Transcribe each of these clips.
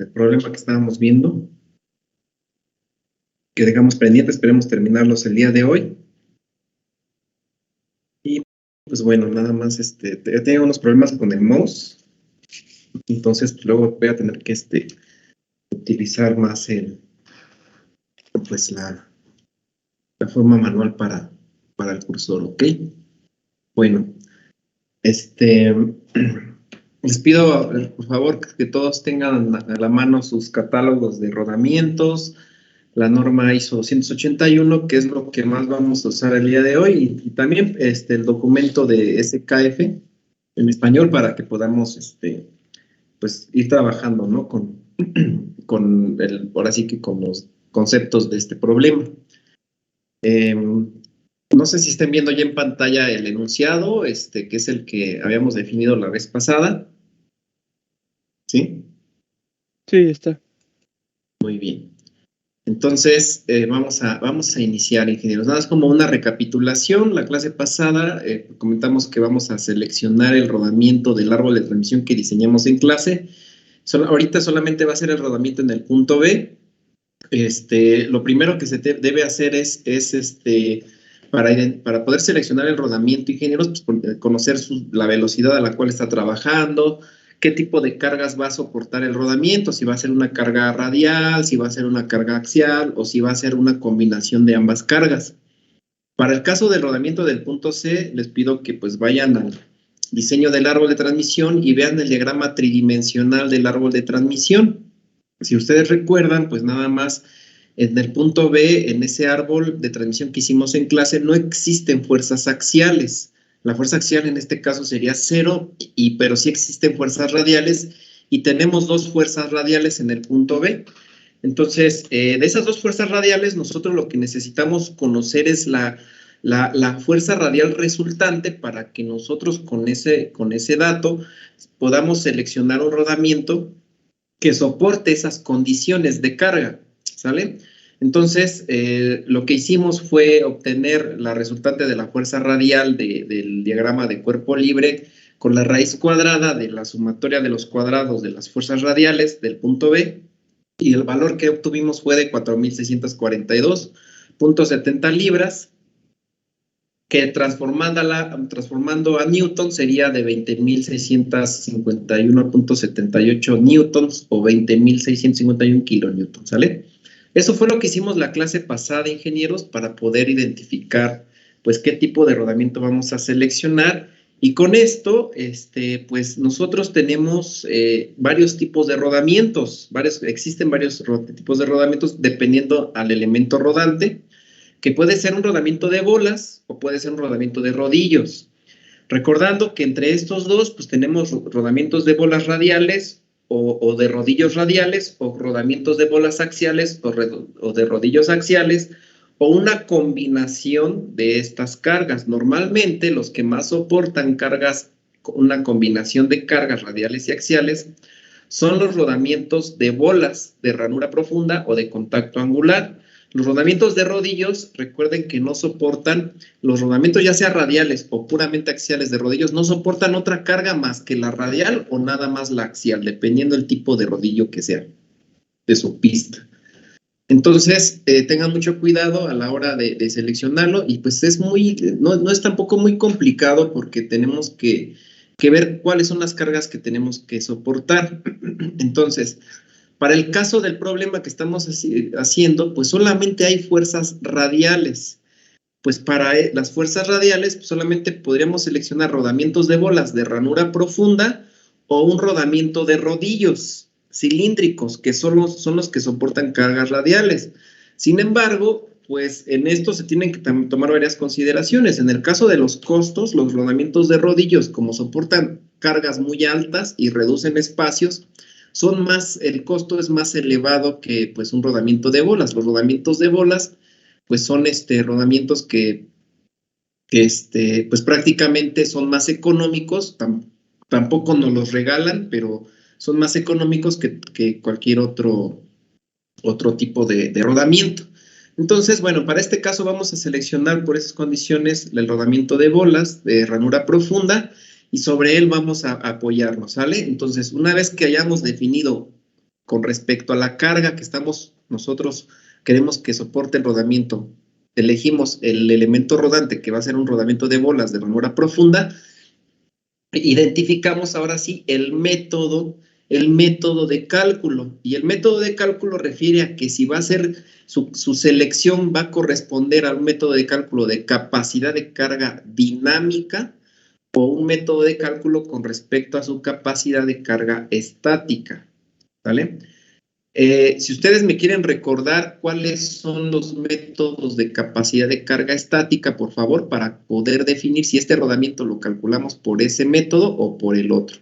el problema que estábamos viendo, que dejamos pendiente, esperemos terminarlos el día de hoy. Y pues bueno, nada más, tengo unos problemas con el mouse, entonces pues, luego voy a tener que utilizar más pues la forma manual para el cursor, ¿ok? Bueno, les pido, por favor, que todos tengan a la mano sus catálogos de rodamientos, la norma ISO 281, que es lo que más vamos a usar el día de hoy, y también el documento de SKF en español para que podamos pues, ir trabajando, ¿no? Ahora sí que con los conceptos de este problema. No sé si estén viendo ya en pantalla el enunciado, que es el que habíamos definido la vez pasada. ¿Sí? Sí, está. Muy bien. Entonces, vamos a iniciar, ingenieros. Nada más como una recapitulación. La clase pasada comentamos que vamos a seleccionar el rodamiento del árbol de transmisión que diseñamos en clase. Ahorita solamente va a ser el rodamiento en el punto B. Lo primero que se debe hacer es para poder seleccionar el rodamiento, ingenieros, pues, conocer la velocidad a la cual está trabajando, qué tipo de cargas va a soportar el rodamiento, si va a ser una carga radial, si va a ser una carga axial o si va a ser una combinación de ambas cargas. Para el caso del rodamiento del punto C, les pido que pues vayan al diseño del árbol de transmisión y vean el diagrama tridimensional del árbol de transmisión. Si ustedes recuerdan, pues nada más en el punto B, en ese árbol de transmisión que hicimos en clase, no existen fuerzas axiales. La fuerza axial en este caso sería 0, pero sí existen fuerzas radiales y tenemos 2 fuerzas radiales en el punto B. Entonces, de esas 2 fuerzas radiales, nosotros lo que necesitamos conocer es la fuerza radial resultante para que nosotros con ese dato podamos seleccionar un rodamiento que soporte esas condiciones de carga, ¿sale? Entonces, lo que hicimos fue obtener la resultante de la fuerza radial del diagrama de cuerpo libre con la raíz cuadrada de la sumatoria de los cuadrados de las fuerzas radiales del punto B, y el valor que obtuvimos fue de 4.642.70 libras, que transformando a Newton sería de 20.651.78 newtons o 20.651 kilonewtons, ¿sale? Eso fue lo que hicimos la clase pasada, ingenieros, para poder identificar, pues, qué tipo de rodamiento vamos a seleccionar. Y con esto, pues, nosotros tenemos varios tipos de rodamientos. Existen varios tipos de rodamientos dependiendo al elemento rodante, que puede ser un rodamiento de bolas o puede ser un rodamiento de rodillos. Recordando que entre estos dos, pues tenemos rodamientos de bolas radiales o de rodillos radiales, o rodamientos de bolas axiales o de rodillos axiales, o una combinación de estas cargas. Normalmente los que más soportan cargas, una combinación de cargas radiales y axiales, son los rodamientos de bolas de ranura profunda o de contacto angular. Los rodamientos de rodillos, recuerden que no soportan, los rodamientos ya sea radiales o puramente axiales de rodillos, no soportan otra carga más que la radial o nada más la axial, dependiendo del tipo de rodillo que sea, de su pista. Entonces, tengan mucho cuidado a la hora de seleccionarlo, y pues no es tampoco muy complicado, porque tenemos que ver cuáles son las cargas que tenemos que soportar. Entonces, para el caso del problema que estamos haciendo, pues solamente hay fuerzas radiales. Pues para las fuerzas radiales, pues solamente podríamos seleccionar rodamientos de bolas de ranura profunda o un rodamiento de rodillos cilíndricos, que son los que soportan cargas radiales. Sin embargo, pues en esto se tienen que tomar varias consideraciones. En el caso de los costos, los rodamientos de rodillos, como soportan cargas muy altas y reducen espacios, el costo es más elevado que pues un rodamiento de bolas. Los rodamientos de bolas pues son rodamientos que pues prácticamente son más económicos, tampoco nos los regalan, pero son más económicos que cualquier otro tipo de rodamiento. Entonces, bueno, para este caso vamos a seleccionar por esas condiciones el rodamiento de bolas de ranura profunda, y sobre él vamos a apoyarnos, ¿sale? Entonces, una vez que hayamos definido con respecto a la carga que nosotros queremos que soporte el rodamiento. Elegimos el elemento rodante, que va a ser un rodamiento de bolas de ranura profunda. Identificamos ahora sí el método de cálculo. Y el método de cálculo refiere a que si va a ser su selección va a corresponder a un método de cálculo de capacidad de carga dinámica o un método de cálculo con respecto a su capacidad de carga estática. ¿Vale? Si ustedes me quieren recordar cuáles son los métodos de capacidad de carga estática, por favor, para poder definir si este rodamiento lo calculamos por ese método o por el otro.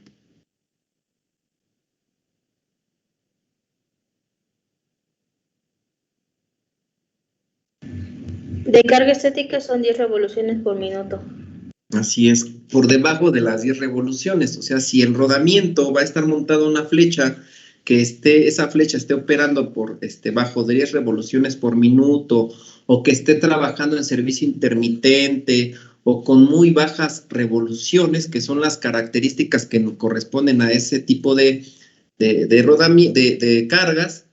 De carga estática son 10 revoluciones por minuto. Así es, por debajo de las 10 revoluciones. O sea, si el rodamiento va a estar montado una flecha que esa flecha esté operando bajo 10 revoluciones por minuto, o que esté trabajando en servicio intermitente, o con muy bajas revoluciones, que son las características que corresponden a ese tipo de cargas,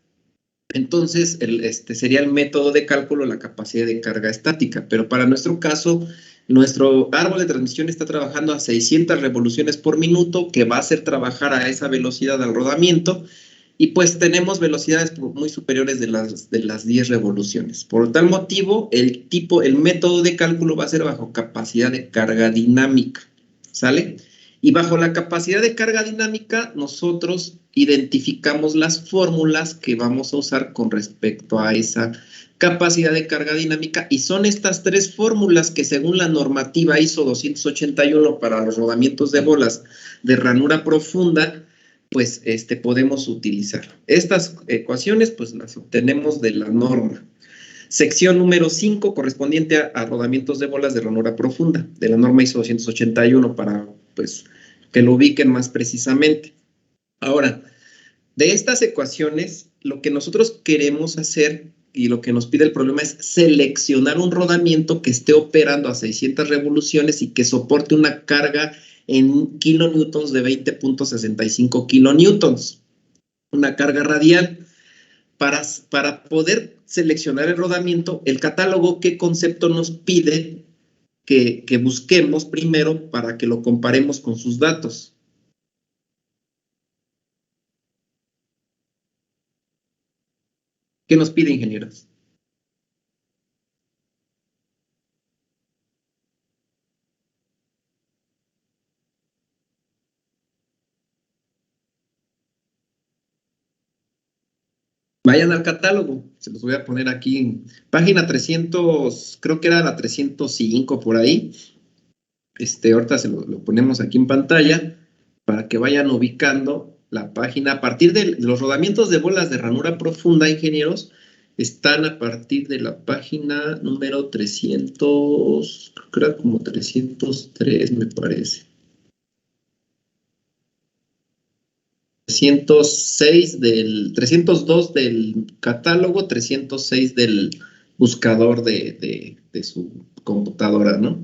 entonces sería el método de cálculo la capacidad de carga estática. Pero para nuestro caso, nuestro árbol de transmisión está trabajando a 600 revoluciones por minuto, que va a hacer trabajar a esa velocidad al rodamiento, y pues tenemos velocidades muy superiores de las 10 revoluciones. Por tal motivo, el método de cálculo va a ser bajo capacidad de carga dinámica, ¿sale? Y bajo la capacidad de carga dinámica, nosotros identificamos las fórmulas que vamos a usar con respecto a esa capacidad de carga dinámica, y son estas tres fórmulas que según la normativa ISO 281 para los rodamientos de bolas de ranura profunda, pues podemos utilizar. Estas ecuaciones pues las obtenemos de la norma. Sección número 5, correspondiente a rodamientos de bolas de ranura profunda, de la norma ISO 281, para pues que lo ubiquen más precisamente. Ahora, de estas ecuaciones, lo que nosotros queremos hacer y lo que nos pide el problema es seleccionar un rodamiento que esté operando a 600 revoluciones y que soporte una carga en kilonewtons de 20.65 kilonewtons, una carga radial. Para poder seleccionar el rodamiento, el catálogo, ¿qué concepto nos pide que busquemos primero para que lo comparemos con sus datos? ¿Qué nos pide, ingenieros? Vayan al catálogo, se los voy a poner aquí en página 300, creo que era la 305 por ahí. Ahorita se lo ponemos aquí en pantalla para que vayan ubicando la página. A partir de los rodamientos de bolas de ranura profunda, ingenieros, están a partir de la página número 300, creo que era como 303, me parece. 302 del catálogo, 306 del buscador de su computadora, ¿no?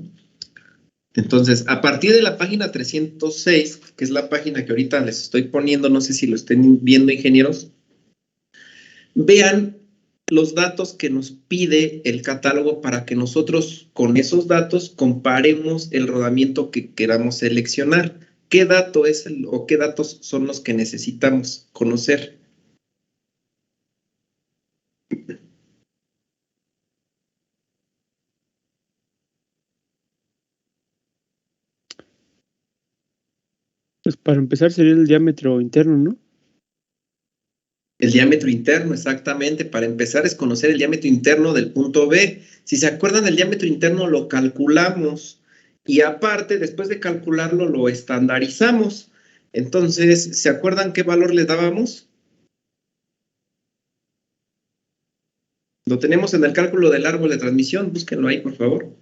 Entonces, a partir de la página 306, que es la página que ahorita les estoy poniendo, no sé si lo estén viendo, ingenieros, vean los datos que nos pide el catálogo para que nosotros con esos datos comparemos el rodamiento que queramos seleccionar. ¿Qué dato es o qué datos son los que necesitamos conocer? Pues para empezar sería el diámetro interno, ¿no? El diámetro interno, exactamente. Para empezar es conocer el diámetro interno del punto B. Si se acuerdan, el diámetro interno lo calculamos y aparte, después de calcularlo, lo estandarizamos. Entonces, ¿se acuerdan qué valor le dábamos? Lo tenemos en el cálculo del árbol de transmisión. Búsquenlo ahí, por favor.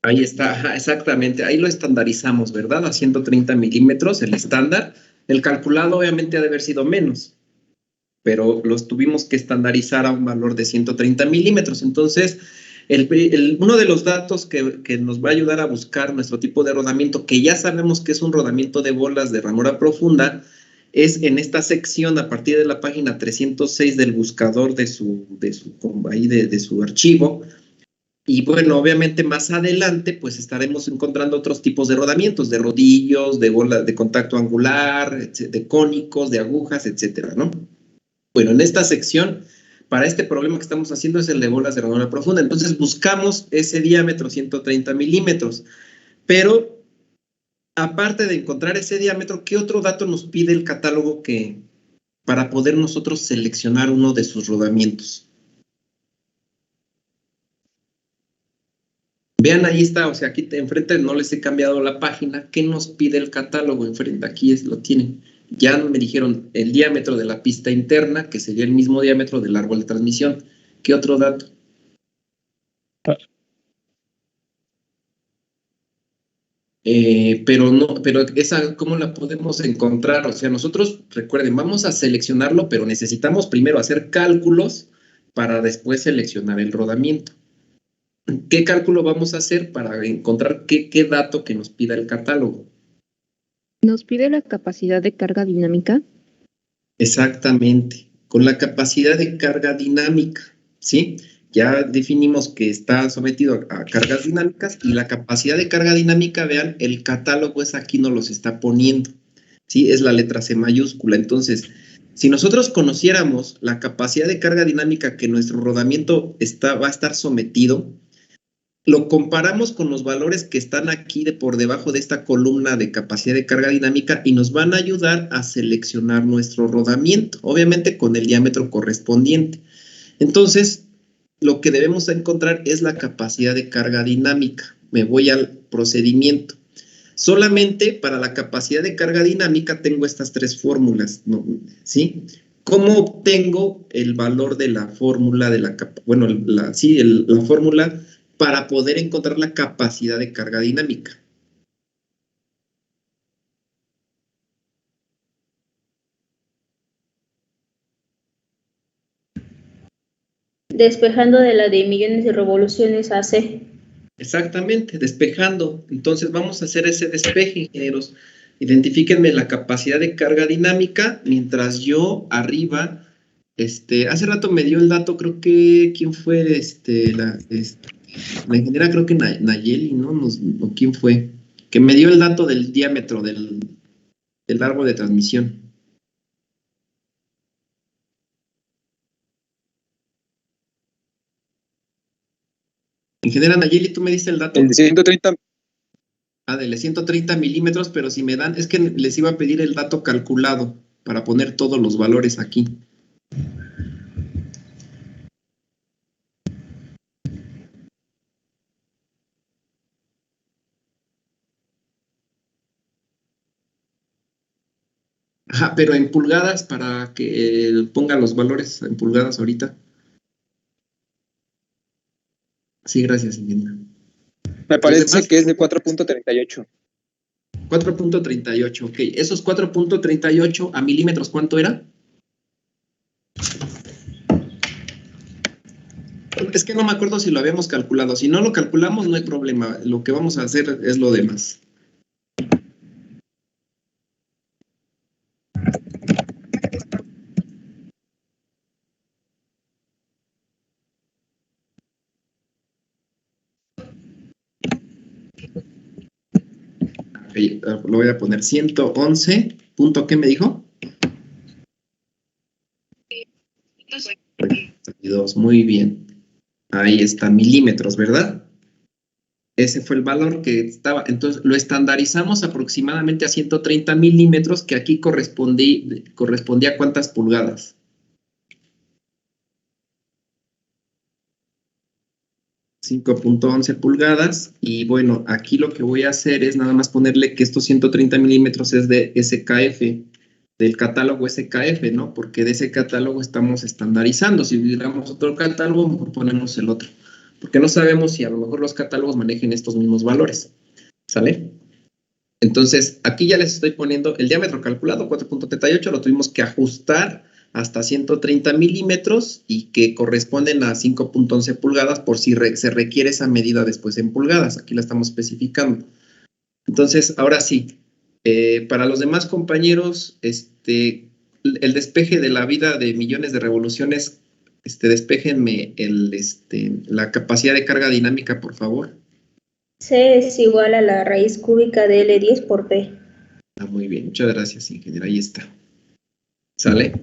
Ahí está, ajá, exactamente. Ahí lo estandarizamos, ¿verdad? A 130 milímetros, el estándar. El calculado obviamente ha de haber sido menos, pero los tuvimos que estandarizar a un valor de 130 milímetros. Entonces, uno de los datos que nos va a ayudar a buscar nuestro tipo de rodamiento, que ya sabemos que es un rodamiento de bolas de ranura profunda, es en esta sección a partir de la página 306 del buscador de su archivo. Y bueno, obviamente más adelante pues estaremos encontrando otros tipos de rodamientos, de rodillos, de bolas de contacto angular, de cónicos, de agujas, etcétera, ¿no? Bueno, en esta sección, para este problema que estamos haciendo es el de bolas de ranura profunda. Entonces buscamos ese diámetro, 130 milímetros. Pero aparte de encontrar ese diámetro, ¿qué otro dato nos pide el catálogo para poder nosotros seleccionar uno de sus rodamientos? Vean, ahí está, o sea, aquí enfrente no les he cambiado la página. ¿Qué nos pide el catálogo? Enfrente, aquí lo tienen. Ya me dijeron el diámetro de la pista interna, que sería el mismo diámetro del árbol de transmisión. ¿Qué otro dato? Pero esa, ¿cómo la podemos encontrar? O sea, nosotros, recuerden, vamos a seleccionarlo, pero necesitamos primero hacer cálculos para después seleccionar el rodamiento. ¿Qué cálculo vamos a hacer para encontrar qué dato que nos pida el catálogo? ¿Nos pide la capacidad de carga dinámica? Exactamente, con la capacidad de carga dinámica, ¿sí? Ya definimos que está sometido a cargas dinámicas y la capacidad de carga dinámica, vean, el catálogo es aquí, nos los está poniendo, ¿sí? Es la letra C mayúscula. Entonces, si nosotros conociéramos la capacidad de carga dinámica que nuestro rodamiento va a estar sometido, lo comparamos con los valores que están aquí por debajo de esta columna de capacidad de carga dinámica y nos van a ayudar a seleccionar nuestro rodamiento, obviamente con el diámetro correspondiente. Entonces, lo que debemos encontrar es la capacidad de carga dinámica. Me voy al procedimiento. Solamente para la capacidad de carga dinámica tengo estas tres fórmulas, ¿no? ¿Sí? ¿Cómo obtengo el valor de la fórmula de la fórmula para poder encontrar la capacidad de carga dinámica? Despejando de la de millones de revoluciones AC. Exactamente, despejando. Entonces vamos a hacer ese despeje, ingenieros. Identifíquenme la capacidad de carga dinámica mientras yo arriba, hace rato me dio el dato, creo que, ¿quién fue? La ingeniera, creo que Nayeli, ¿no? ¿O quién fue? Que me dio el dato del diámetro del árbol de transmisión. Ingeniera Nayeli, tú me diste el dato. El de 130. De 130 milímetros, pero si me dan, es que les iba a pedir el dato calculado para poner todos los valores aquí. Ajá, pero en pulgadas para que ponga los valores en pulgadas ahorita. Sí, gracias, ingeniera. Me parece que es de 4.38. 4.38, ok. Esos 4.38 a milímetros, ¿cuánto era? Es que no me acuerdo si lo habíamos calculado. Si no lo calculamos, no hay problema. Lo que vamos a hacer es lo demás. Okay, lo voy a poner 111. ¿Punto qué me dijo? 32, muy bien. Ahí está, milímetros, ¿verdad? Ese fue el valor que estaba. Entonces, lo estandarizamos aproximadamente a 130 milímetros, que aquí correspondía a ¿cuántas pulgadas? 5.11 pulgadas. Y bueno, aquí lo que voy a hacer es nada más ponerle que estos 130 milímetros es de SKF, del catálogo SKF, ¿no? Porque de ese catálogo estamos estandarizando. Si hubiéramos otro catálogo, ponemos el otro. porque no sabemos si a lo mejor los catálogos manejen estos mismos valores, ¿sale? Entonces, aquí ya les estoy poniendo el diámetro calculado, 4.38, lo tuvimos que ajustar hasta 130 milímetros y que corresponden a 5.11 pulgadas por si se requiere esa medida después en pulgadas. Aquí la estamos especificando. Entonces, ahora sí, para los demás compañeros, el despeje de la vida de millones de revoluciones, despéjenme la capacidad de carga dinámica, por favor. C es igual a la raíz cúbica de L10 por P. Muy bien, muchas gracias, ingeniero. Ahí está. ¿Sale?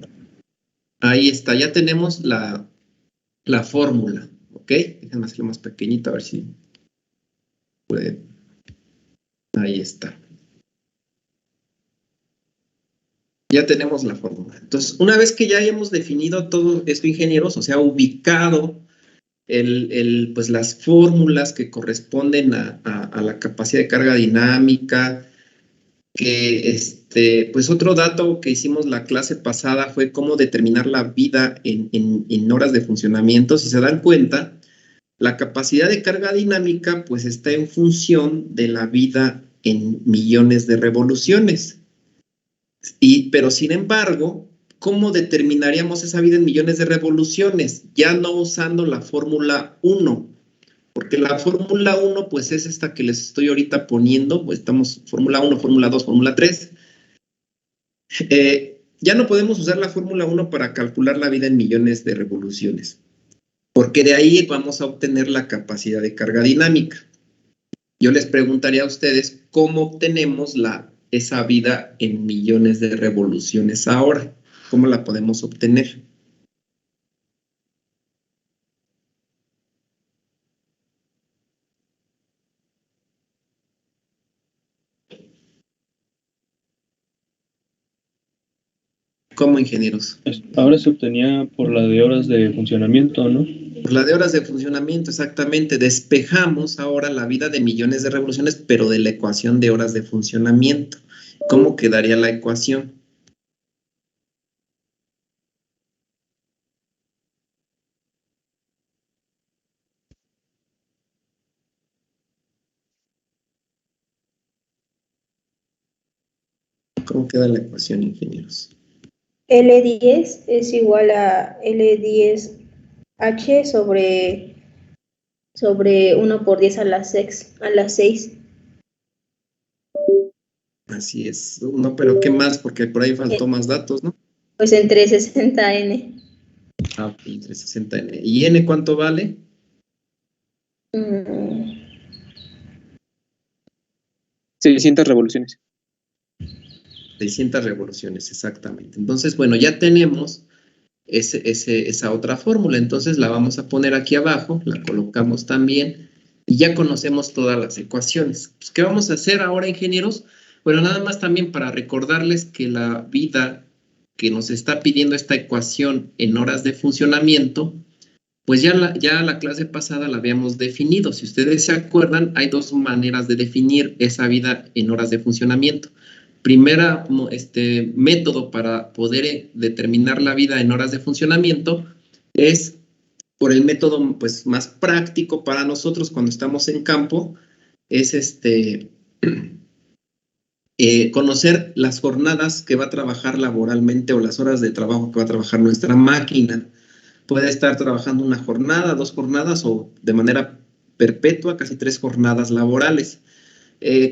Ahí está, ya tenemos la fórmula, ¿ok? Déjenme hacerlo más pequeñito, a ver si puede. Ahí está. Ya tenemos la fórmula. Entonces, una vez que ya hayamos definido todo esto, ingenieros, o sea, ubicado pues las fórmulas que corresponden a la capacidad de carga dinámica, que pues otro dato que hicimos la clase pasada fue cómo determinar la vida en horas de funcionamiento. Si se dan cuenta, la capacidad de carga dinámica pues está en función de la vida en millones de revoluciones. Pero sin embargo, ¿cómo determinaríamos esa vida en millones de revoluciones? Ya no usando la fórmula 1, porque la fórmula 1 pues es esta que les estoy ahorita poniendo, pues estamos fórmula 1, fórmula 2, fórmula 3. Ya no podemos usar la fórmula 1 para calcular la vida en millones de revoluciones, porque de ahí vamos a obtener la capacidad de carga dinámica. Yo les preguntaría a ustedes, ¿cómo obtenemos esa vida en millones de revoluciones ahora? ¿Cómo la podemos obtener? ¿Cómo, ingenieros? Ahora se obtenía por la de horas de funcionamiento, ¿no? Por la de horas de funcionamiento, exactamente. Despejamos ahora la vida de millones de revoluciones, pero de la ecuación de horas de funcionamiento. ¿Cómo quedaría la ecuación? ¿Cómo queda la ecuación, ingenieros? L10 es igual a L10H sobre 1 por 10 a la 6. Así es. No, pero ¿qué más? Porque por ahí faltó más datos, ¿no? Pues entre 60N. Ah, entre 60N. ¿Y N cuánto vale? 600 revoluciones. 600 revoluciones, exactamente. Entonces, bueno, ya tenemos esa otra fórmula. Entonces la vamos a poner aquí abajo, la colocamos también y ya conocemos todas las ecuaciones. Pues, ¿qué vamos a hacer ahora, ingenieros? Bueno, nada más también para recordarles que la vida que nos está pidiendo esta ecuación en horas de funcionamiento, pues ya la clase pasada la habíamos definido. Si ustedes se acuerdan, hay dos maneras de definir esa vida en horas de funcionamiento. Primera método para poder determinar la vida en horas de funcionamiento es por el método pues, más práctico para nosotros cuando estamos en campo, es conocer las jornadas que va a trabajar laboralmente o las horas de trabajo que va a trabajar nuestra máquina. Puede estar trabajando una jornada, 2 jornadas o de manera perpetua, casi 3 jornadas laborales.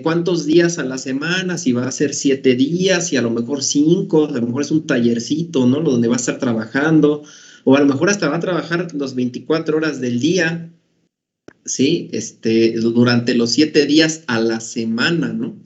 ¿Cuántos días a la semana? Si va a ser 7 días, si a lo mejor 5, a lo mejor es un tallercito, ¿no? Donde va a estar trabajando, o a lo mejor hasta va a trabajar las 24 horas del día, ¿sí? Durante los 7 días a la semana, ¿no?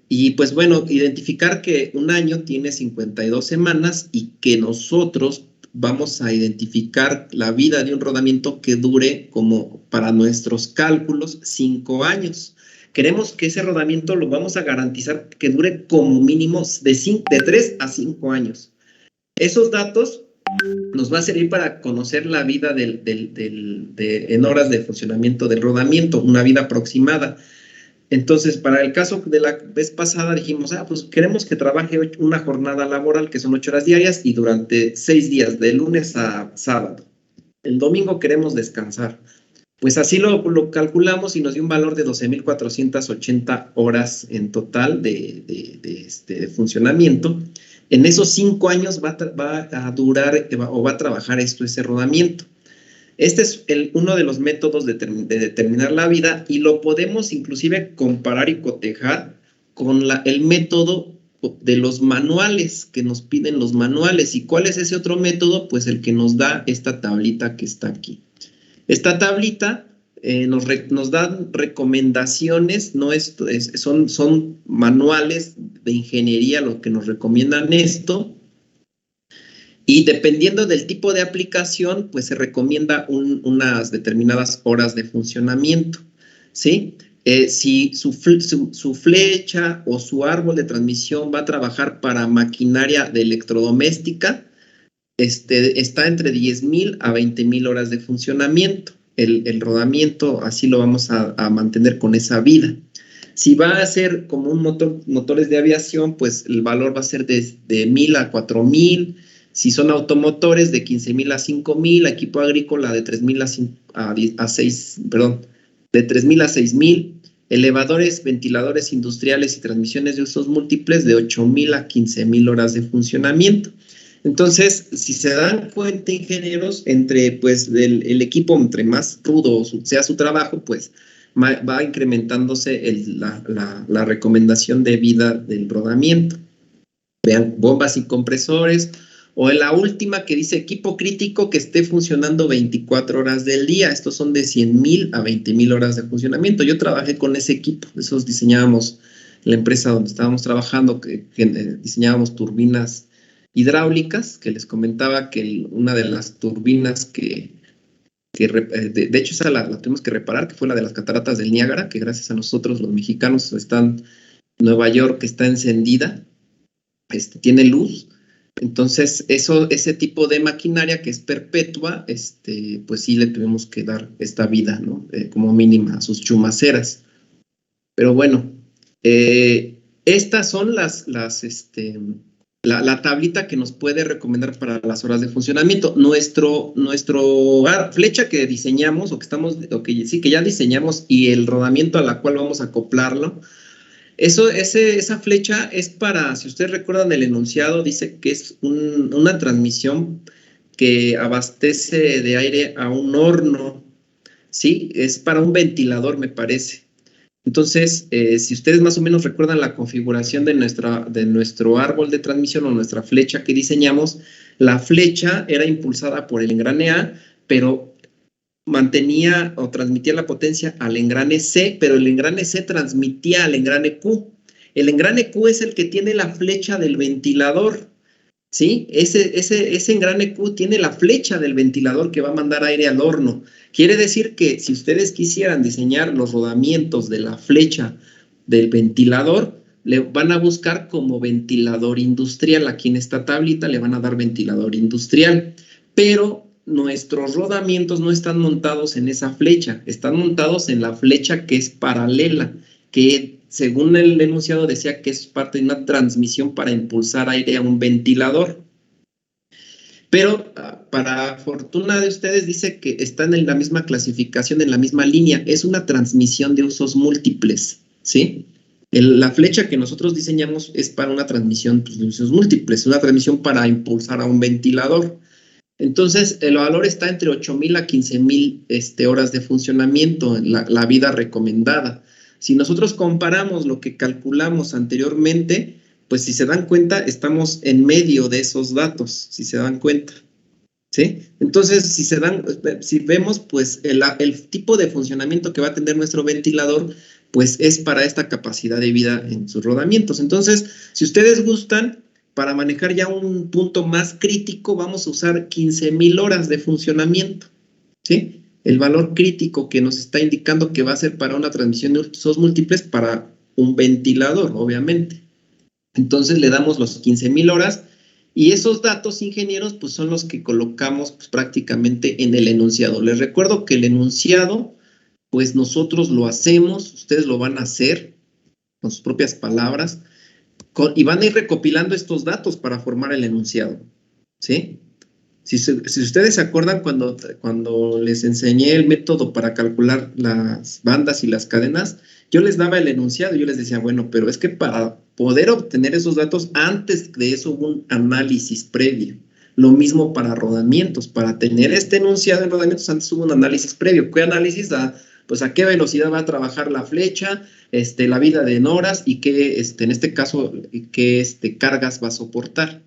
Y pues bueno, identificar que un año tiene 52 semanas y que nosotros vamos a identificar la vida de un rodamiento que dure como para nuestros cálculos 5 años. Queremos que ese rodamiento lo vamos a garantizar que dure como mínimo de 3 a 5 años. Esos datos nos va a servir para conocer la vida en horas de funcionamiento del rodamiento, una vida aproximada. Entonces, para el caso de la vez pasada dijimos, pues queremos que trabaje una jornada laboral que son 8 horas diarias y durante 6 días, de lunes a sábado. El domingo queremos descansar. Pues así lo calculamos y nos dio un valor de 12,480 horas en total de funcionamiento. En esos 5 años va a durar o va a trabajar ese rodamiento. Este es uno de los métodos de determinar la vida y lo podemos inclusive comparar y cotejar con el método de los manuales que nos piden los manuales. ¿Y cuál es ese otro método? Pues el que nos da esta tablita que está aquí. Esta tablita nos da recomendaciones, no son manuales de ingeniería lo que nos recomiendan esto. Y dependiendo del tipo de aplicación, pues se recomienda unas determinadas horas de funcionamiento, ¿sí? Si su flecha o su árbol de transmisión va a trabajar para maquinaria de electrodoméstica, está entre 10,000 a 20,000 horas de funcionamiento. El rodamiento así lo vamos a mantener con esa vida. Si va a ser como un motores de aviación, pues el valor va a ser de 1,000 a 4,000. Si son automotores, de 15,000 a 5,000, equipo agrícola de 3,000 a 6,000, elevadores, ventiladores industriales y transmisiones de usos múltiples de 8,000 a 15,000 horas de funcionamiento. Entonces, si se dan cuenta, ingenieros, pues el equipo, entre más rudo sea su trabajo, pues va incrementándose la recomendación de vida del rodamiento. Vean, bombas y compresores, o en la última que dice equipo crítico que esté funcionando 24 horas del día. Estos son de 100,000 a 20,000 horas de funcionamiento. Yo trabajé con ese equipo, esos diseñábamos la empresa donde estábamos trabajando, que diseñábamos turbinas hidráulicas, que les comentaba que una de las turbinas de hecho esa la tuvimos que reparar, que fue la de las cataratas del Niágara, que gracias a nosotros los mexicanos están, Nueva York está encendida, tiene luz. Entonces, ese tipo de maquinaria que es perpetua, pues sí le tuvimos que dar esta vida, ¿no? Como mínima a sus chumaceras. Pero bueno, estas son la tablita que nos puede recomendar para las horas de funcionamiento. Nuestro flecha que diseñamos, que ya diseñamos, y el rodamiento a la cual vamos a acoplarlo, esa flecha es para, si ustedes recuerdan el enunciado, dice que es una transmisión que abastece de aire a un horno, ¿sí? Es para un ventilador, me parece. Entonces, si ustedes más o menos recuerdan la configuración de nuestro árbol de transmisión o nuestra flecha que diseñamos, la flecha era impulsada por el engrane A, pero mantenía o transmitía la potencia al engrane C, pero el engrane C transmitía al engrane Q. El engrane Q es el que tiene la flecha del ventilador, ¿sí? Ese engrane Q tiene la flecha del ventilador que va a mandar aire al horno. Quiere decir que si ustedes quisieran diseñar los rodamientos de la flecha del ventilador, le van a buscar como ventilador industrial. Aquí en esta tablita le van a dar ventilador industrial, pero nuestros rodamientos no están montados en esa flecha, están montados en la flecha que es paralela, que según el enunciado decía que es parte de una transmisión para impulsar aire a un ventilador. Pero para fortuna de ustedes dice que están en la misma clasificación, en la misma línea, es una transmisión de usos múltiples, ¿sí? La flecha que nosotros diseñamos es para una transmisión de usos múltiples, una transmisión para impulsar a un ventilador. Entonces, el valor está entre 8,000 a 15,000 horas de funcionamiento, la vida recomendada. Si nosotros comparamos lo que calculamos anteriormente, pues si se dan cuenta, estamos en medio de esos datos, si se dan cuenta, ¿sí? Entonces, si vemos, pues el tipo de funcionamiento que va a tener nuestro ventilador, pues es para esta capacidad de vida en sus rodamientos. Entonces, si ustedes gustan, para manejar ya un punto más crítico, vamos a usar 15,000 horas de funcionamiento, ¿sí? El valor crítico que nos está indicando que va a ser para una transmisión de usos múltiples para un ventilador, obviamente. Entonces le damos los 15,000 horas y esos datos, ingenieros, pues son los que colocamos pues, prácticamente en el enunciado. Les recuerdo que el enunciado, pues nosotros lo hacemos, ustedes lo van a hacer con sus propias palabras, y van a ir recopilando estos datos para formar el enunciado, ¿sí? Si ustedes se acuerdan cuando les enseñé el método para calcular las bandas y las cadenas, yo les daba el enunciado, yo les decía, bueno, pero es que para poder obtener esos datos, antes de eso hubo un análisis previo. Lo mismo para rodamientos. Para tener este enunciado en rodamientos, antes hubo un análisis previo. ¿Qué análisis da? Pues a qué velocidad va a trabajar la flecha, la vida en horas y qué, en este caso, qué cargas va a soportar.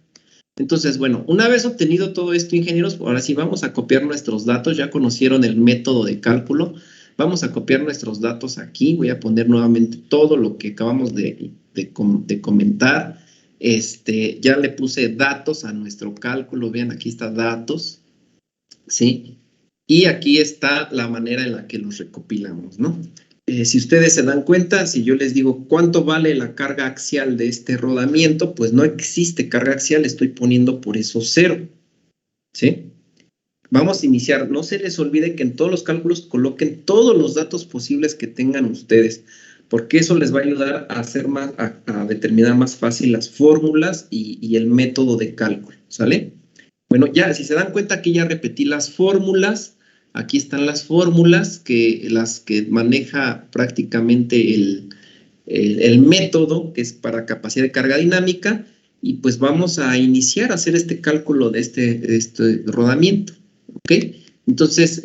Entonces, bueno, una vez obtenido todo esto, ingenieros, ahora sí vamos a copiar nuestros datos. Ya conocieron el método de cálculo. Vamos a copiar nuestros datos aquí. Voy a poner nuevamente todo lo que acabamos de comentar. Ya le puse datos a nuestro cálculo. Vean, aquí está datos, ¿sí? Y aquí está la manera en la que los recopilamos, ¿no? Si ustedes se dan cuenta, si yo les digo cuánto vale la carga axial de este rodamiento, pues no existe carga axial, estoy poniendo por eso 0, ¿sí? Vamos a iniciar. No se les olvide que en todos los cálculos coloquen todos los datos posibles que tengan ustedes, porque eso les va a ayudar a hacer a determinar más fácil las fórmulas y el método de cálculo, ¿sale? Bueno, ya, si se dan cuenta, aquí ya repetí las fórmulas. Aquí están las fórmulas, las que maneja prácticamente el método, que es para capacidad de carga dinámica, y pues vamos a iniciar a hacer este cálculo de este rodamiento, ¿ok? Entonces,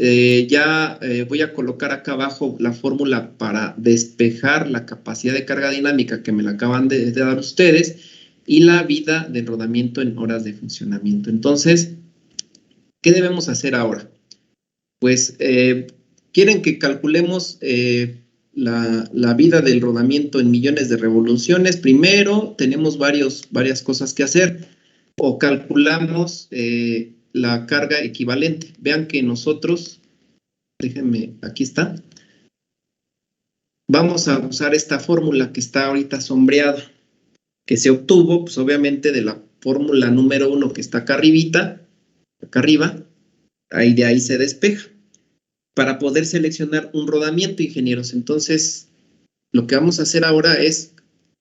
voy a colocar acá abajo la fórmula para despejar la capacidad de carga dinámica que me la acaban de dar ustedes y la vida del rodamiento en horas de funcionamiento. Entonces, ¿qué debemos hacer ahora? Pues quieren que calculemos la vida del rodamiento en millones de revoluciones. Primero, tenemos varias cosas que hacer. O calculamos la carga equivalente. Vean que nosotros, déjenme, aquí está. Vamos a usar esta fórmula que está ahorita sombreada, que se obtuvo, pues obviamente, de la fórmula número 1 que está acá arribita, acá arriba. Ahí de ahí se despeja para poder seleccionar un rodamiento, ingenieros. Entonces, lo que vamos a hacer ahora es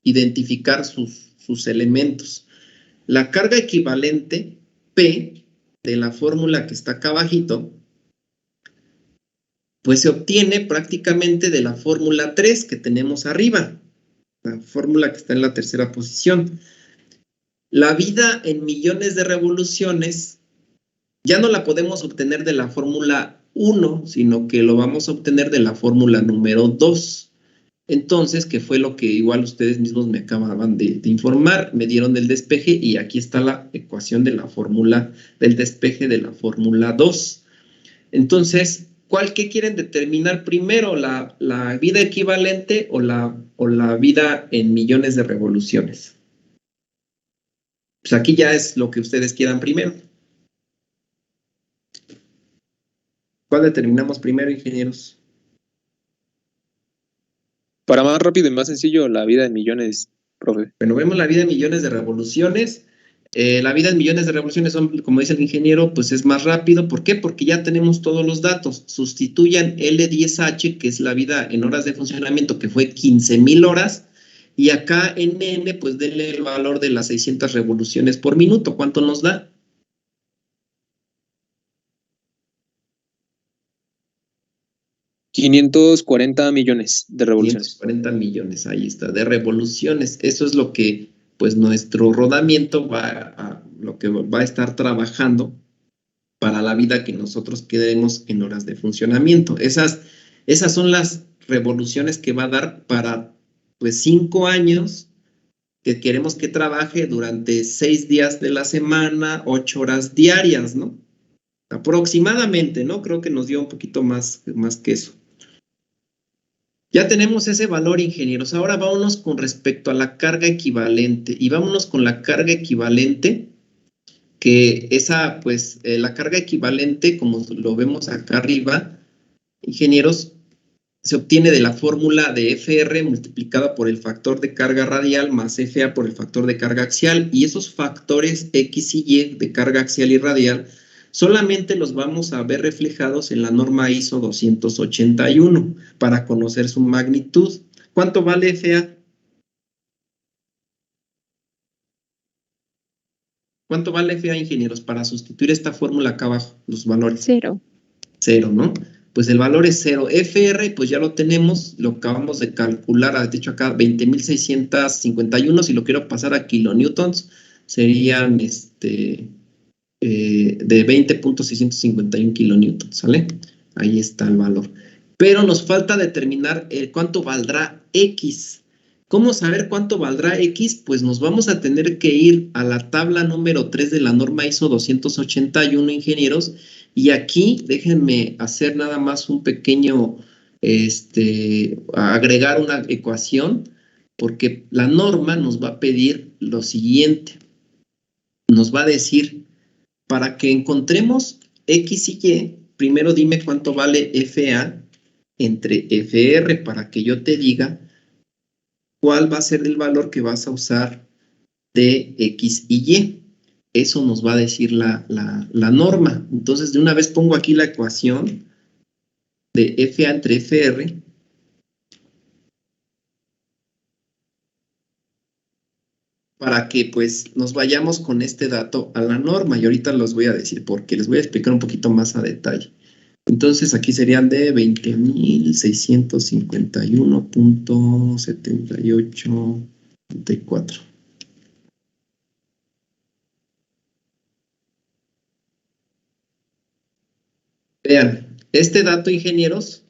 identificar sus elementos. La carga equivalente P de la fórmula que está acá abajito, pues se obtiene prácticamente de la fórmula 3 que tenemos arriba, la fórmula que está en la tercera posición. La vida en millones de revoluciones ya no la podemos obtener de la fórmula 1, sino que lo vamos a obtener de la fórmula número 2. Entonces, que fue lo que igual ustedes mismos me acababan de informar, me dieron el despeje y aquí está la ecuación de la fórmula del despeje de la fórmula 2. Entonces, ¿qué quieren determinar primero? ¿La vida equivalente o la vida en millones de revoluciones? Pues aquí ya es lo que ustedes quieran primero. ¿Cuál determinamos primero, ingenieros? Para más rápido y más sencillo, la vida en millones, profe. Bueno, vemos la vida en millones de revoluciones. La vida en millones de revoluciones, como dice el ingeniero, pues es más rápido. ¿Por qué? Porque ya tenemos todos los datos. Sustituyan L10H, que es la vida en horas de funcionamiento, que fue 15,000 horas. Y acá en N, pues denle el valor de las 600 revoluciones por minuto. ¿Cuánto nos da? 540 millones de revoluciones. 540 millones, ahí está, de revoluciones. Eso es lo que, pues, nuestro rodamiento lo que va a estar trabajando para la vida que nosotros queremos en horas de funcionamiento. Esas son las revoluciones que va a dar para, pues, 5 años que queremos que trabaje durante 6 días de la semana, 8 horas diarias, ¿no? Aproximadamente, ¿no? Creo que nos dio un poquito más que eso. Ya tenemos ese valor, ingenieros. Ahora vámonos con respecto a la carga equivalente. Y vámonos con la carga equivalente, que esa, pues, la carga equivalente, como lo vemos acá arriba, ingenieros, se obtiene de la fórmula de FR multiplicada por el factor de carga radial más FA por el factor de carga axial. Y esos factores X y Y de carga axial y radial solamente los vamos a ver reflejados en la norma ISO 281 para conocer su magnitud. ¿Cuánto vale FA? ¿Cuánto vale FA, ingenieros, para sustituir esta fórmula acá abajo, los valores? 0. 0, ¿no? Pues el valor es 0. FR, pues ya lo tenemos, lo acabamos de calcular, de hecho acá 20.651, si lo quiero pasar a kilonewtons, serían de 20.651 kilonewtons, ¿sale? Ahí está el valor. Pero nos falta determinar cuánto valdrá X. ¿Cómo saber cuánto valdrá X? Pues nos vamos a tener que ir a la tabla número 3 de la norma ISO 281, ingenieros, y aquí déjenme hacer nada más un pequeño, agregar una ecuación, porque la norma nos va a pedir lo siguiente. Nos va a decir, para que encontremos X y Y, primero dime cuánto vale FA entre FR, para que yo te diga cuál va a ser el valor que vas a usar de X y Y. Eso nos va a decir la norma. Entonces, de una vez pongo aquí la ecuación de FA entre FR. Para que pues nos vayamos con este dato a la norma. Y ahorita los voy a decir porque les voy a explicar un poquito más a detalle. Entonces, aquí serían de 20.651.7834. Vean, este dato, ingenieros,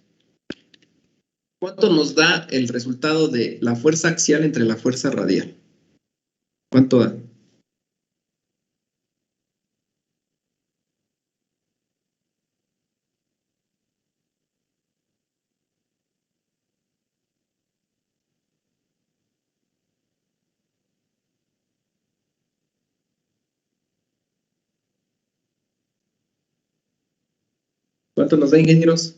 ¿cuánto nos da el resultado de la fuerza axial entre la fuerza radial? ¿Cuánto da? ¿Cuánto nos da, ingenieros?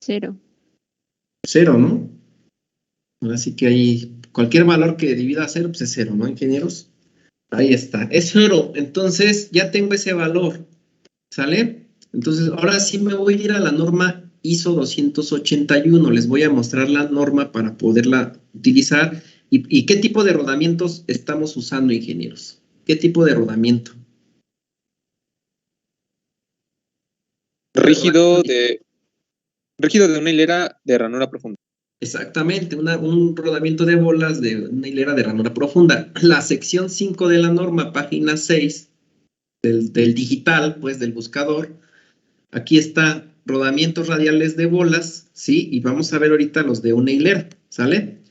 0. 0, ¿no? Ahora sí que hay cualquier valor que divida a 0, pues es 0, ¿no, ingenieros? Ahí está, es 0. Entonces ya tengo ese valor, ¿sale? Entonces ahora sí me voy a ir a la norma ISO 281. Les voy a mostrar la norma para poderla utilizar. ¿Y qué tipo de rodamientos estamos usando, ingenieros? ¿Qué tipo de rodamiento? Rígido de una hilera de ranura profunda. Exactamente, un rodamiento de bolas de una hilera de ranura profunda. La sección 5 de la norma, página 6 del digital, pues del buscador. Aquí está rodamientos radiales de bolas, ¿sí? Y vamos a ver ahorita los de una hilera, ¿sale?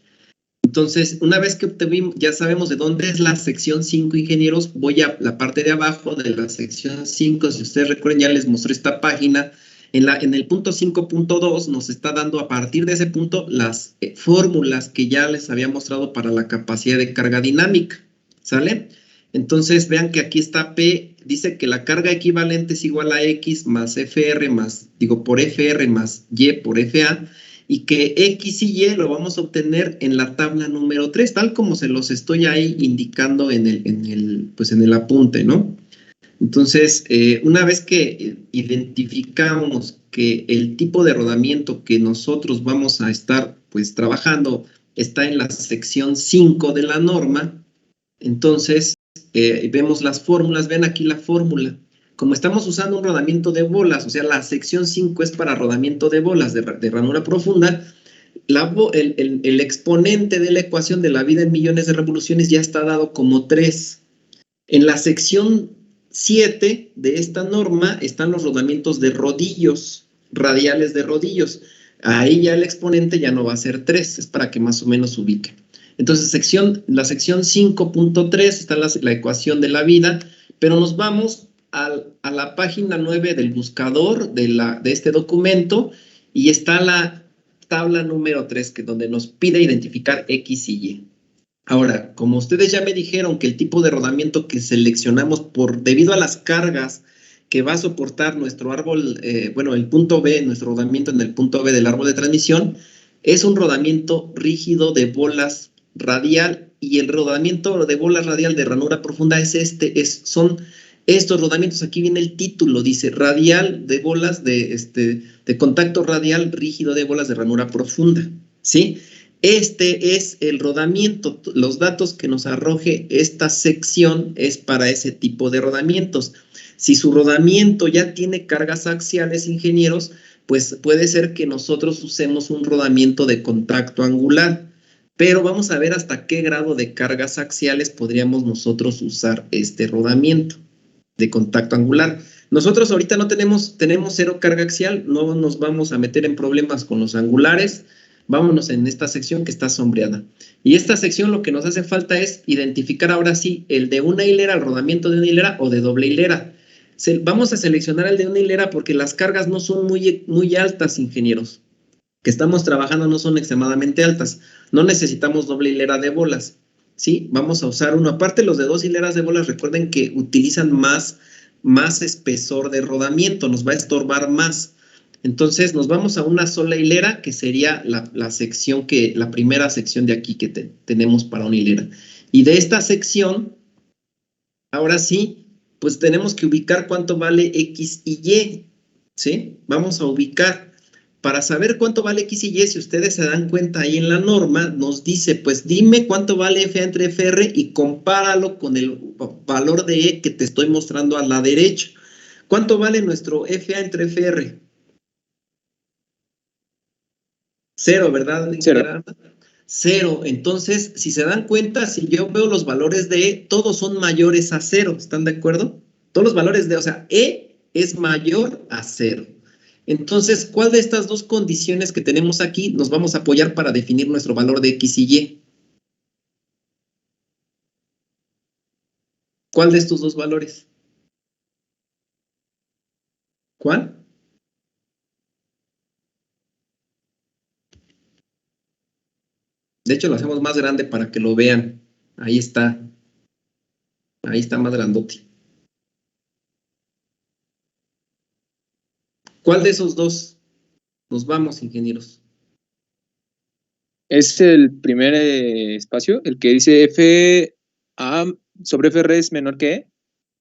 Entonces, una vez que obtuvimos, ya sabemos de dónde es la sección 5, ingenieros, voy a la parte de abajo de la sección 5. Si ustedes recuerdan, ya les mostré esta página. En el punto 5.2 nos está dando a partir de ese punto las fórmulas que ya les había mostrado para la capacidad de carga dinámica, ¿sale? Entonces vean que aquí está P, dice que la carga equivalente es igual a X más FR más, por FR más Y por FA, y que X y Y lo vamos a obtener en la tabla número 3, tal como se los estoy ahí indicando en el apunte, ¿no? Entonces, una vez que identificamos que el tipo de rodamiento que nosotros vamos a estar pues trabajando está en la sección 5 de la norma, entonces vemos las fórmulas, ven aquí la fórmula. Como estamos usando un rodamiento de bolas, o sea, la sección 5 es para rodamiento de bolas de ranura profunda, el exponente de la ecuación de la vida en millones de revoluciones ya está dado como 3. En la sección 7 de esta norma están los rodamientos de rodillos, radiales de rodillos. Ahí ya el exponente ya no va a ser 3, es para que más o menos ubiquen. Entonces, la sección 5.3 está la ecuación de la vida, pero nos vamos a la página 9 del buscador de este documento y está la tabla número 3, donde nos pide identificar X y Y. Ahora, como ustedes ya me dijeron que el tipo de rodamiento que seleccionamos debido a las cargas que va a soportar nuestro árbol, el punto B, nuestro rodamiento en el punto B del árbol de transmisión, es un rodamiento rígido de bolas radial, y el rodamiento de bolas radial de ranura profunda son estos rodamientos. Aquí viene el título, dice radial de bolas de contacto radial rígido de bolas de ranura profunda, ¿sí? Este es el rodamiento. Los datos que nos arroje esta sección es para ese tipo de rodamientos. Si su rodamiento ya tiene cargas axiales, ingenieros, pues puede ser que nosotros usemos un rodamiento de contacto angular. Pero vamos a ver hasta qué grado de cargas axiales podríamos nosotros usar este rodamiento de contacto angular. Nosotros ahorita no tenemos 0 carga axial, no nos vamos a meter en problemas con los angulares. Vámonos en esta sección que está sombreada. Y esta sección lo que nos hace falta es identificar ahora sí el de una hilera, el rodamiento de una hilera o de doble hilera. Vamos a seleccionar el de una hilera porque las cargas no son muy altas, ingenieros. Que estamos trabajando no son extremadamente altas. No necesitamos doble hilera de bolas. ¿Sí? Vamos a usar uno. Aparte, los de 2 hileras de bolas, recuerden que utilizan más espesor de rodamiento, nos va a estorbar más. Entonces, nos vamos a una sola hilera, que sería la primera sección de aquí que tenemos para una hilera. Y de esta sección, ahora sí, pues tenemos que ubicar cuánto vale X y Y, ¿sí? Vamos a ubicar. Para saber cuánto vale X y Y, si ustedes se dan cuenta ahí en la norma, nos dice, pues dime cuánto vale FA entre FR y compáralo con el valor de E que te estoy mostrando a la derecha. ¿Cuánto vale nuestro FA entre FR? 0, ¿verdad? 0. 0. Entonces, si se dan cuenta, si yo veo los valores de E, todos son mayores a 0. ¿Están de acuerdo? Todos los valores de, o sea, E es mayor a 0. Entonces, ¿cuál de estas dos condiciones que tenemos aquí nos vamos a apoyar para definir nuestro valor de X y Y? ¿Cuál de estos dos valores? ¿Cuál? De hecho, lo hacemos más grande para que lo vean. Ahí está. Ahí está más grandote. ¿Cuál de esos dos nos vamos, ingenieros? Es el primer espacio, el que dice FA sobre FR es menor que E.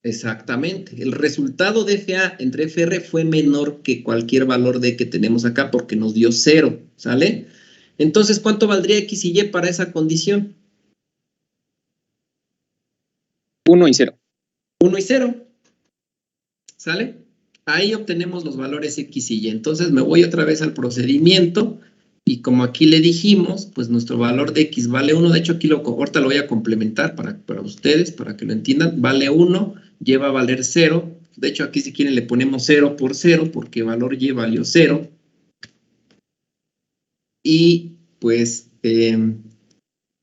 Exactamente. El resultado de FA entre FR fue menor que cualquier valor de que tenemos acá porque nos dio 0, ¿sale? Entonces, ¿cuánto valdría X y Y para esa condición? 1 y 0. 1 y 0. ¿Sale? Ahí obtenemos los valores X y Y. Entonces me voy otra vez al procedimiento y como aquí le dijimos, pues nuestro valor de X vale 1. De hecho, aquí ahorita lo voy a complementar para ustedes, para que lo entiendan. Vale 1, Y va a valer 0. De hecho, aquí si quieren le ponemos 0 por 0 porque valor Y valió 0. Y pues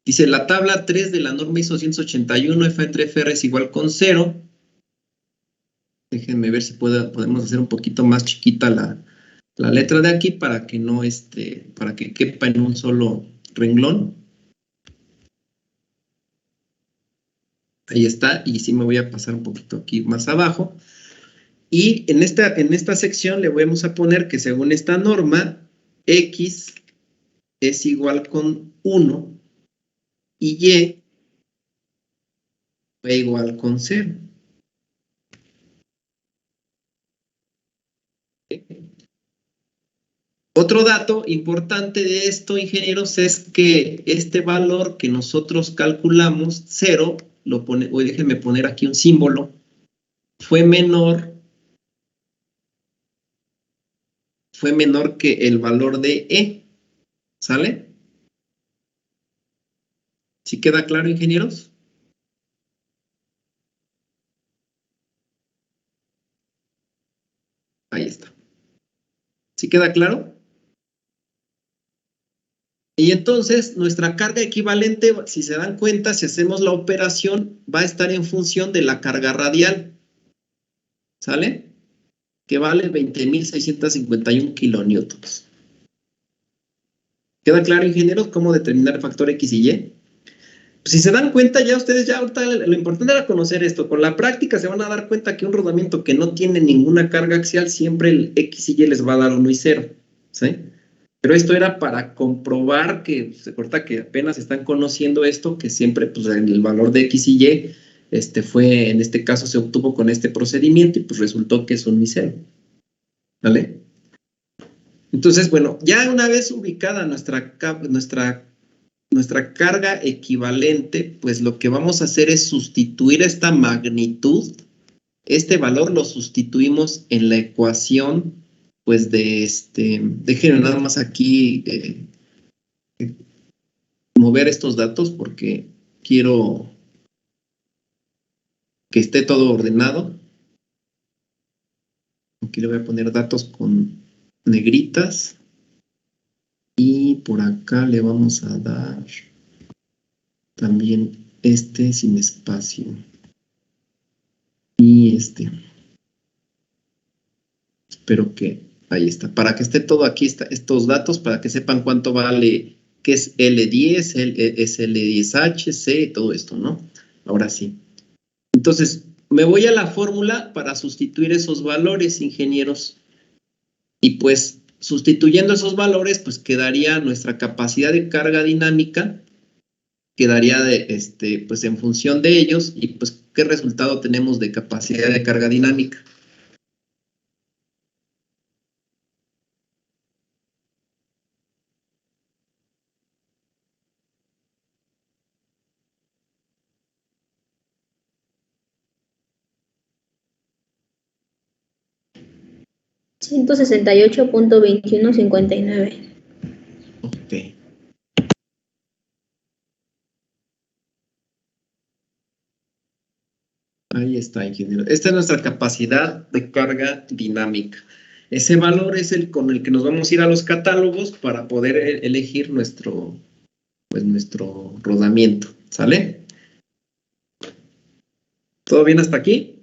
dice la tabla 3 de la norma ISO 181, F entre FR es igual con 0. Déjenme ver si podemos hacer un poquito más chiquita la letra de aquí para que no para que quepa en un solo renglón. Ahí está, y sí me voy a pasar un poquito aquí más abajo. Y en esta sección le vamos a poner que según esta norma, X es igual con 1 y Y es igual con 0. Otro dato importante de esto, ingenieros, es que este valor que nosotros calculamos, 0, déjenme poner aquí un símbolo, fue menor que el valor de E, ¿sale? ¿Sí queda claro, ingenieros? Ahí está. ¿Sí queda claro? Y entonces, nuestra carga equivalente, si se dan cuenta, si hacemos la operación, va a estar en función de la carga radial. ¿Sale? Que vale 20.651 kilonewtons. ¿Queda claro, ingenieros, cómo determinar el factor X y Y? Pues si se dan cuenta, ya ustedes ahorita lo importante era conocer esto. Con la práctica se van a dar cuenta que un rodamiento que no tiene ninguna carga axial, siempre el X y Y les va a dar 1 y 0. ¿Sí? Pero esto era para comprobar que, se corta que apenas están conociendo esto, que siempre pues, el valor de X y Y fue, en este caso se obtuvo con este procedimiento y pues resultó que es 1 y 0. ¿Vale? Entonces, bueno, ya una vez ubicada nuestra nuestra carga equivalente, pues lo que vamos a hacer es sustituir esta magnitud, este valor lo sustituimos en la ecuación, pues déjenme nada más aquí mover estos datos porque quiero que esté todo ordenado. Aquí le voy a poner datos con negritas. Y por acá le vamos a dar también sin espacio. Y espero que ahí está. Para que esté todo aquí, estos datos, para que sepan cuánto vale, qué es L10, es L10H, C, todo esto, ¿no? Ahora sí. Entonces, me voy a la fórmula para sustituir esos valores, ingenieros. Y pues, sustituyendo esos valores, pues quedaría nuestra capacidad de carga dinámica, quedaría pues en función de ellos, y pues, ¿qué resultado tenemos de capacidad de carga dinámica? $168.2159. Ok. Ahí está, ingeniero. Esta es nuestra capacidad de carga dinámica. Ese valor es el con el que nos vamos a ir a los catálogos para poder elegir nuestro rodamiento. ¿Sale? ¿Todo bien hasta aquí?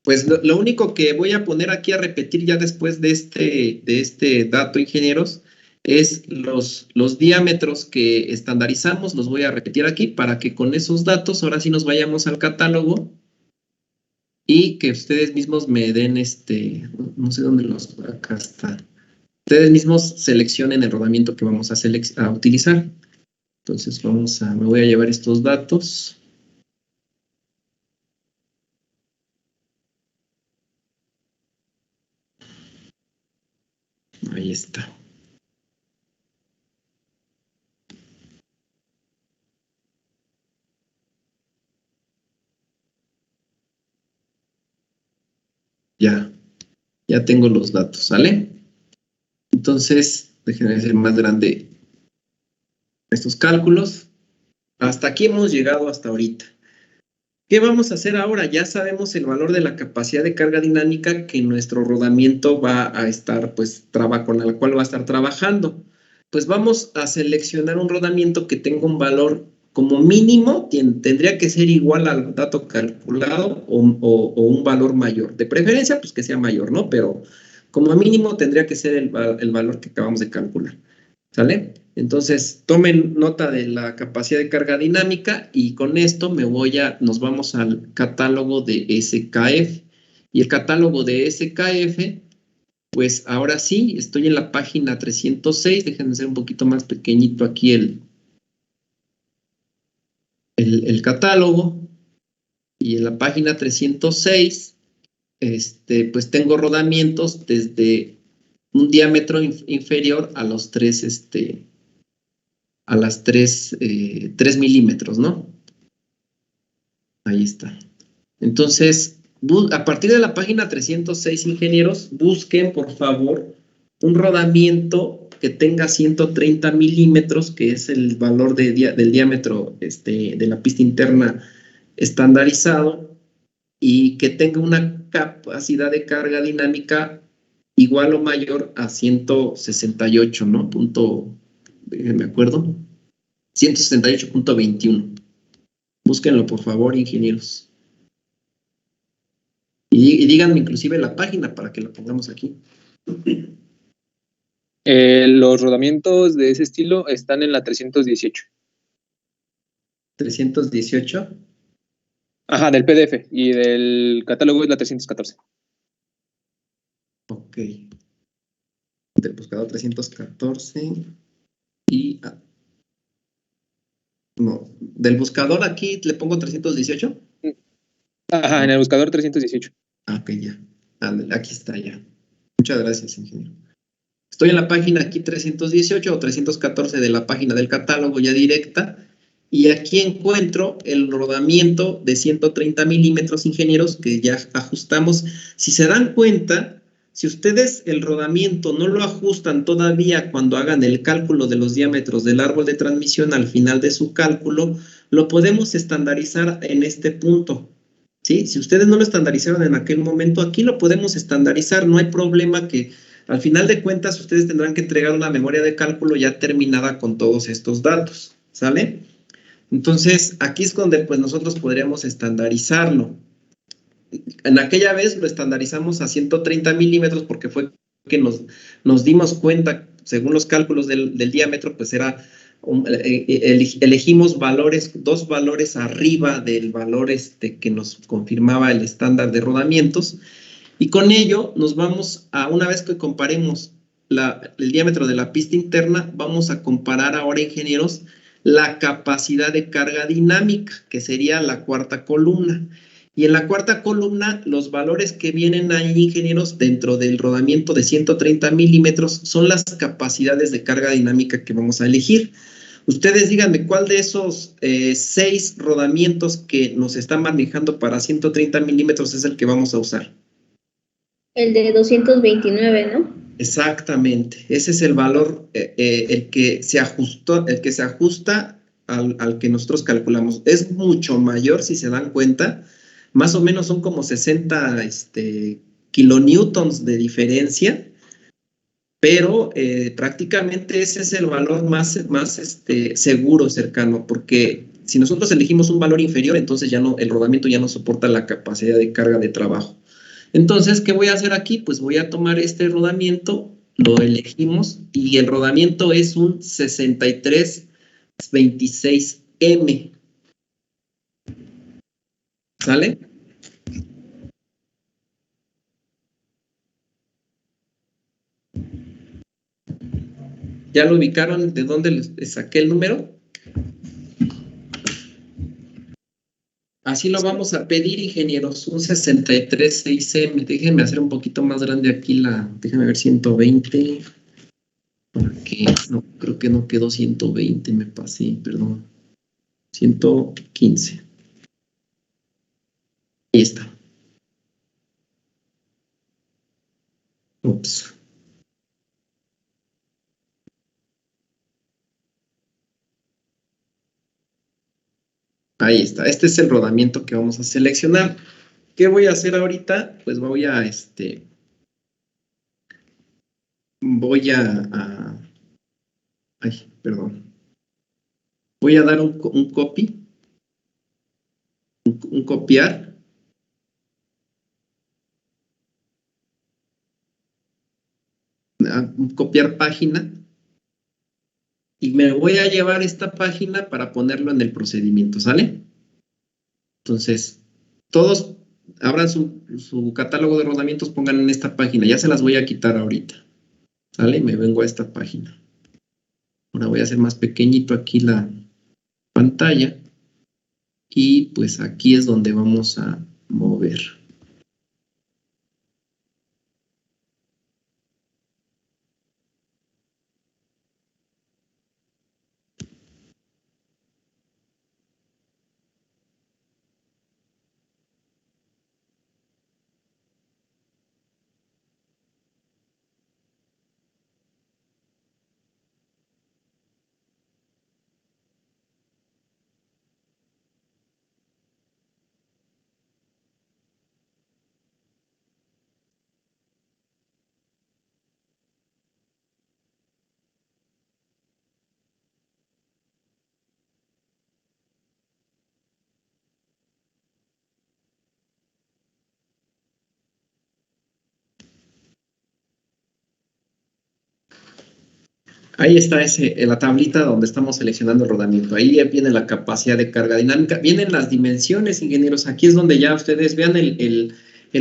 Pues lo único que voy a poner aquí a repetir ya después de este dato, ingenieros, es los diámetros que estandarizamos, los voy a repetir aquí para que con esos datos ahora sí nos vayamos al catálogo y que ustedes mismos me den no sé dónde acá está. Ustedes mismos seleccionen el rodamiento que vamos a utilizar. Entonces me voy a llevar estos datos. Ahí está. Ya tengo los datos, ¿sale? Entonces, déjenme hacer más grande estos cálculos. Hasta aquí hemos llegado hasta ahorita. ¿Qué vamos a hacer ahora? Ya sabemos el valor de la capacidad de carga dinámica que nuestro rodamiento va a estar, pues, con el cual va a estar trabajando. Pues vamos a seleccionar un rodamiento que tenga un valor como mínimo, tendría que ser igual al dato calculado o un valor mayor. De preferencia, pues que sea mayor, ¿no? Pero como mínimo tendría que ser el valor que acabamos de calcular. ¿Sale? Entonces, tomen nota de la capacidad de carga dinámica y con esto nos vamos al catálogo de SKF. Y el catálogo de SKF, pues ahora sí, estoy en la página 306. Déjenme hacer un poquito más pequeñito aquí el catálogo. Y en la página 306, pues tengo rodamientos desde un diámetro inferior a los 3 milímetros, ¿no? Ahí está. Entonces, a partir de la página 306, ingenieros, busquen, por favor, un rodamiento que tenga 130 milímetros, que es el valor del diámetro de la pista interna estandarizado, y que tenga una capacidad de carga dinámica igual o mayor a 168, ¿no? Me acuerdo. 168.21. Búsquenlo, por favor, ingenieros. Y díganme inclusive la página para que la pongamos aquí. Los rodamientos de ese estilo están en la 318. ¿318? Ajá, del PDF. Y del catálogo es la 314. Ok. Del buscador 314. Y... no, del buscador aquí le pongo 318. Ajá, en el buscador 318. Ah, ok, ya. Ándale, aquí está ya. Muchas gracias, ingeniero. Estoy en la página aquí 318 o 314 de la página del catálogo ya directa. Y aquí encuentro el rodamiento de 130 milímetros, ingenieros, que ya ajustamos. Si se dan cuenta, si ustedes el rodamiento no lo ajustan todavía cuando hagan el cálculo de los diámetros del árbol de transmisión al final de su cálculo, lo podemos estandarizar en este punto. ¿Sí? Si ustedes no lo estandarizaron en aquel momento, aquí lo podemos estandarizar. No hay problema que al final de cuentas ustedes tendrán que entregar una memoria de cálculo ya terminada con todos estos datos. ¿Sale? Entonces, aquí es donde pues nosotros podríamos estandarizarlo. En aquella vez lo estandarizamos a 130 milímetros porque fue que nos dimos cuenta, según los cálculos del diámetro, pues era, elegimos dos valores arriba del valor que nos confirmaba el estándar de rodamientos, y con ello nos vamos a, una vez que comparemos el diámetro de la pista interna, vamos a comparar ahora, ingenieros, la capacidad de carga dinámica, que sería la cuarta columna. Y en la cuarta columna, los valores que vienen ahí, ingenieros, dentro del rodamiento de 130 milímetros, son las capacidades de carga dinámica que vamos a elegir. Ustedes díganme, ¿cuál de esos 6 rodamientos que nos están manejando para 130 milímetros es el que vamos a usar? El de 229, ¿no? Exactamente, ese es el valor, el que se ajusta al que nosotros calculamos. Es mucho mayor, si se dan cuenta, más o menos son como 60 kilonewtons de diferencia, pero prácticamente ese es el valor más seguro, cercano, porque si nosotros elegimos un valor inferior, entonces ya no, el rodamiento ya no soporta la capacidad de carga de trabajo. Entonces, ¿qué voy a hacer aquí? Pues voy a tomar este rodamiento, lo elegimos, y el rodamiento es un 6326M. ¿Sale? ¿Ya lo ubicaron de dónde les saqué el número? Así lo vamos a pedir, ingenieros, un 63.6M. Déjenme hacer un poquito más grande aquí déjenme ver, 120. Porque no, creo que no quedó 120, me pasé, perdón. 115. Ahí está. Ups. Ahí está. Este es el rodamiento que vamos a seleccionar. ¿Qué voy a hacer ahorita? Pues voy a ay, perdón. Voy a dar un copy, un copiar. Un copiar página. Y me voy a llevar esta página para ponerlo en el procedimiento, ¿sale? Entonces, todos abran su catálogo de rodamientos, pongan en esta página. Ya se las voy a quitar ahorita. ¿Sale? Me vengo a esta página. Ahora voy a hacer más pequeñito aquí la pantalla. Y pues aquí es donde vamos a mover. Ahí está la tablita donde estamos seleccionando el rodamiento. Ahí ya viene la capacidad de carga dinámica. Vienen las dimensiones, ingenieros. Aquí es donde ya ustedes vean el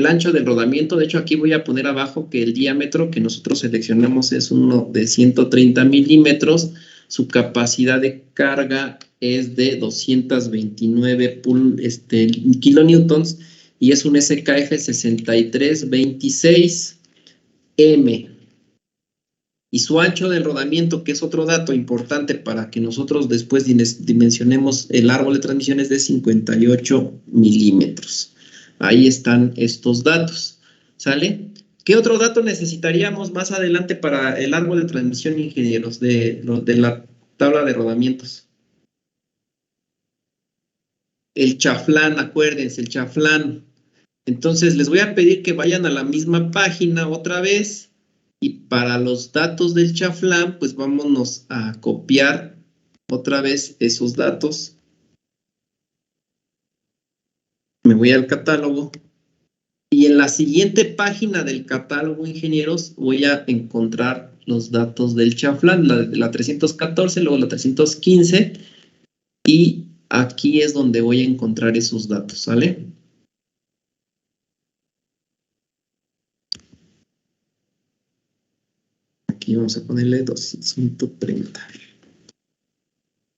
ancho del rodamiento. De hecho, aquí voy a poner abajo que el diámetro que nosotros seleccionamos es uno de 130 milímetros. Su capacidad de carga es de 229 kilonewtons. y es un SKF 6326M. Y su ancho del rodamiento, que es otro dato importante para que nosotros después dimensionemos el árbol de transmisión, es de 58 milímetros. Ahí están estos datos, ¿sale? ¿Qué otro dato necesitaríamos más adelante para el árbol de transmisión, ingenieros, de la tabla de rodamientos? El chaflán, acuérdense, el chaflán. Entonces, les voy a pedir que vayan a la misma página otra vez y para los datos del chaflán, pues vámonos a copiar otra vez esos datos. Me voy al catálogo y en la siguiente página del catálogo, ingenieros, voy a encontrar los datos del chaflán, la 314, luego la 315 y aquí es donde voy a encontrar esos datos, ¿sale? Aquí vamos a ponerle 230.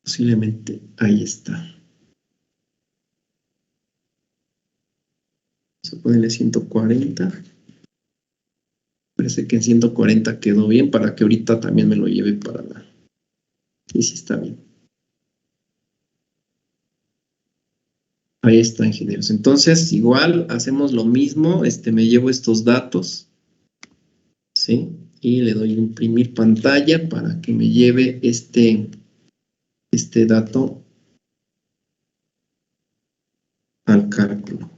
Posiblemente ahí está. Vamos a ponerle 140. Parece que en 140 quedó bien para que ahorita también me lo lleve para la... Sí, sí está bien. Ahí está, ingenieros. Entonces, igual hacemos lo mismo. Me llevo estos datos. ¿Sí? Y le doy imprimir pantalla para que me lleve este dato al cálculo.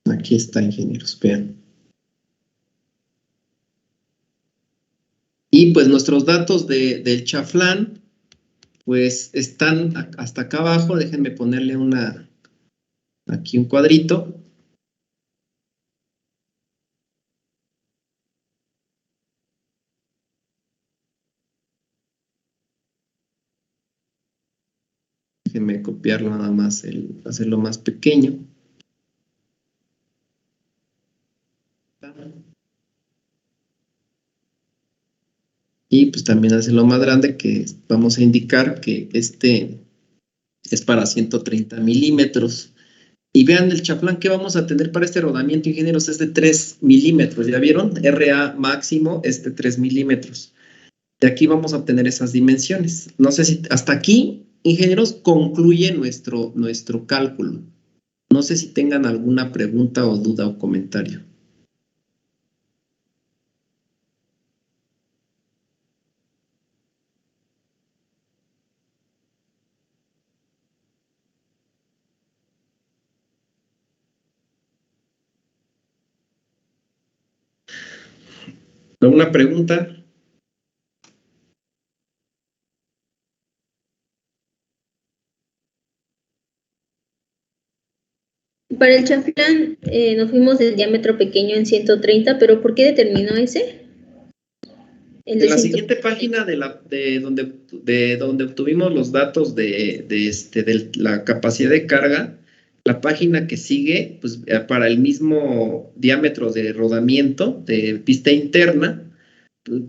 Aquí está, ingenieros, vean. Y pues nuestros datos del chaflán, pues están hasta acá abajo. Déjenme ponerle aquí un cuadrito. Déjenme copiarlo nada más, hacerlo más pequeño. Y pues también hacerlo más grande, que vamos a indicar que este es para 130 milímetros. Y vean el chaflán que vamos a tener para este rodamiento, ingenieros, es de 3 milímetros. ¿Ya vieron? RA máximo es de 3 milímetros. De aquí vamos a obtener esas dimensiones. No sé si hasta aquí, ingenieros, concluye nuestro cálculo. No sé si tengan alguna pregunta o duda o comentario. ¿Alguna pregunta? Para el chaflán nos fuimos del diámetro pequeño en 130, pero ¿por qué determinó ese? En la siguiente página de donde obtuvimos los datos de la capacidad de carga, la página que sigue, pues para el mismo diámetro de rodamiento de pista interna,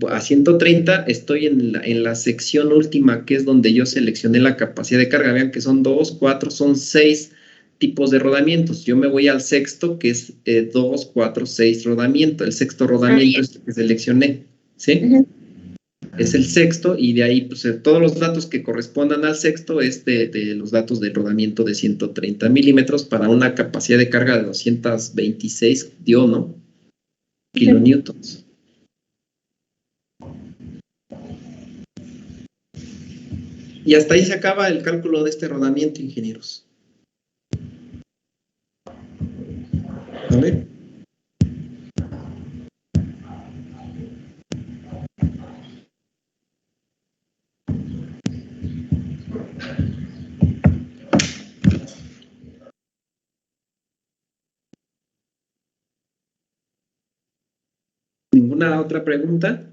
a 130 estoy en la sección última, que es donde yo seleccioné la capacidad de carga. Vean que son 2, 4, son 6 tipos de rodamientos. Yo me voy al sexto, que es 2, 4, 6 rodamiento. El sexto rodamiento es el que seleccioné, ¿sí? Es el sexto, y de ahí pues todos los datos que correspondan al sexto es de los datos de rodamiento de 130 milímetros para una capacidad de carga de 226 ¿no? Kilonewtons. Y hasta ahí se acaba el cálculo de este rodamiento, ingenieros. ¿Vale? ¿Ninguna otra pregunta?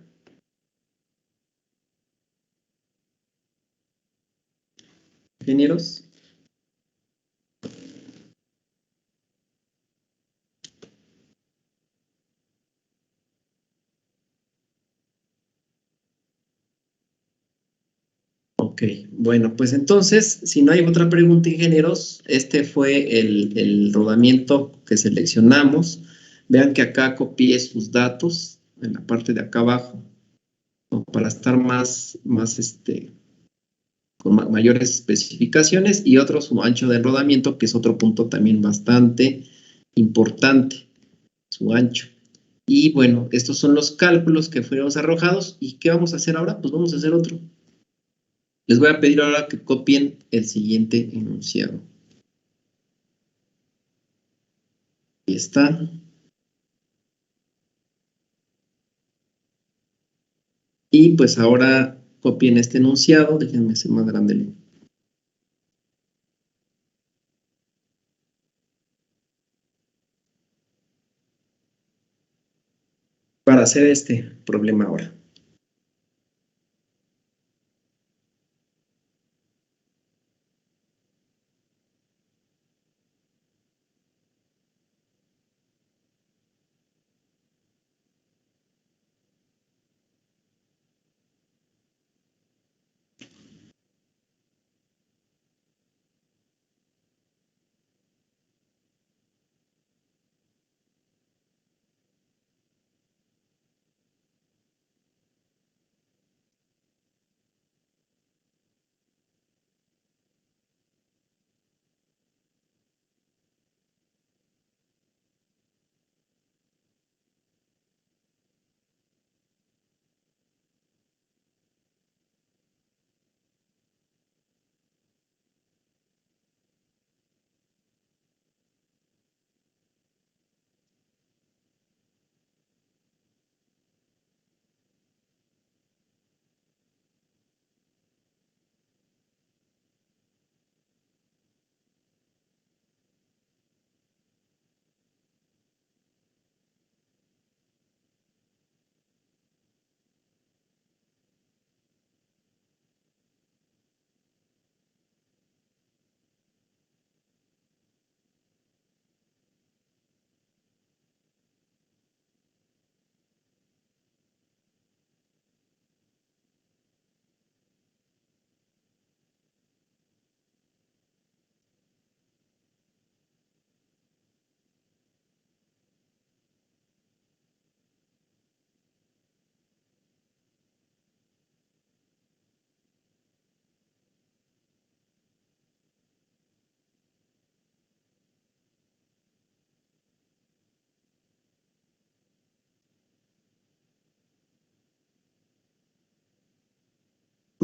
¿Ingenieros? Ok, bueno, pues entonces, si no hay otra pregunta, ingenieros, este fue el rodamiento que seleccionamos. Vean que acá copié sus datos en la parte de acá abajo, ¿no? Para estar con mayores especificaciones, y otro su ancho del rodamiento, que es otro punto también bastante importante, su ancho. Y bueno, estos son los cálculos que fuimos arrojados. ¿Y qué vamos a hacer ahora? Pues vamos a hacer otro. Les voy a pedir ahora que copien el siguiente enunciado. Ahí está. Y pues ahora copien este enunciado. Déjenme hacer más grande. Para hacer este problema ahora.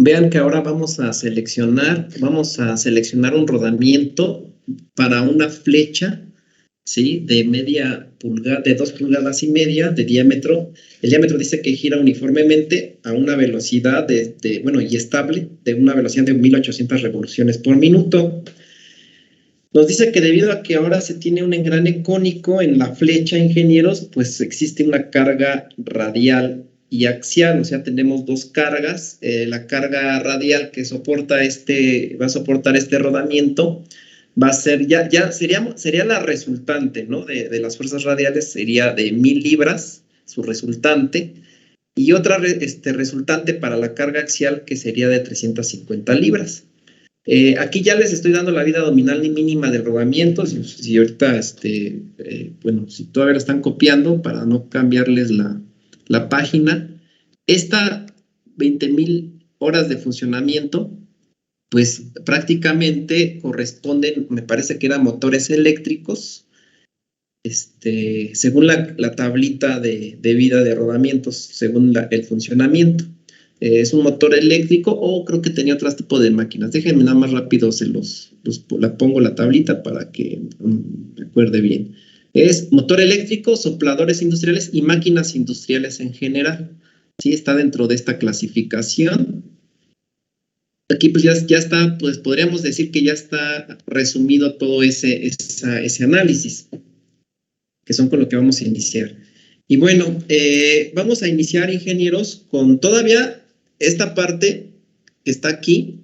Vean que ahora vamos a seleccionar un rodamiento para una flecha, ¿sí? De media pulgada, de 2,5 pulgadas de diámetro. El diámetro dice que gira uniformemente a una velocidad y estable, de una velocidad de 1800 revoluciones por minuto. Nos dice que debido a que ahora se tiene un engrane cónico en la flecha, ingenieros, pues existe una carga radial y axial, o sea, tenemos dos cargas. La carga radial que va a soportar este rodamiento, va a ser, sería la resultante, ¿no? De las fuerzas radiales, sería de 1000 libras, su resultante, y otra resultante para la carga axial, que sería de 350 libras. Aquí ya les estoy dando la vida nominal y mínima del rodamiento. Si ahorita, si todavía lo están copiando para no cambiarles la página. Esta 20,000 horas de funcionamiento, pues prácticamente corresponden, me parece que eran motores eléctricos, según la tablita de vida de rodamientos, según el funcionamiento. Es un motor eléctrico, o creo que tenía otro tipo de máquinas. Déjenme nada más rápido, la pongo la tablita para que me acuerde bien. Es motor eléctrico, sopladores industriales y máquinas industriales en general. Sí, está dentro de esta clasificación. Aquí pues ya está, pues podríamos decir que ya está resumido todo ese análisis, que son con lo que vamos a iniciar. Y bueno, vamos a iniciar, ingenieros, con todavía esta parte que está aquí.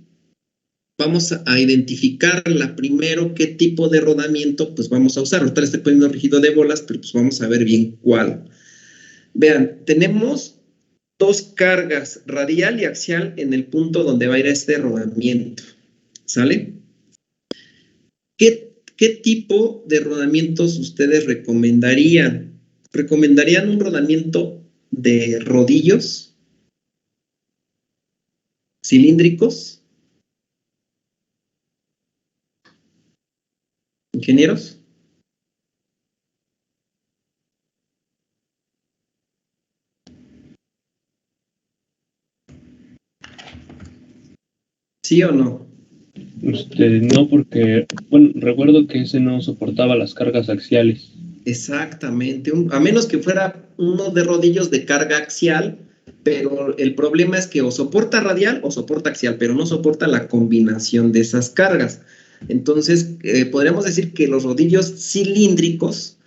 Vamos a identificarla primero, qué tipo de rodamiento pues vamos a usar. Ahorita le estoy poniendo rígido de bolas, pero pues vamos a ver bien cuál. Vean, tenemos dos cargas, radial y axial, en el punto donde va a ir este rodamiento. ¿Sale? ¿Qué tipo de rodamientos ustedes recomendarían? ¿Recomendarían un rodamiento de rodillos cilíndricos? ¿Ingenieros? ¿Sí o no? No, porque, bueno, recuerdo que ese no soportaba las cargas axiales. Exactamente, a menos que fuera uno de rodillos de carga axial, pero el problema es que o soporta radial o soporta axial, pero no soporta la combinación de esas cargas. Entonces, podríamos decir que los rodillos cilíndricos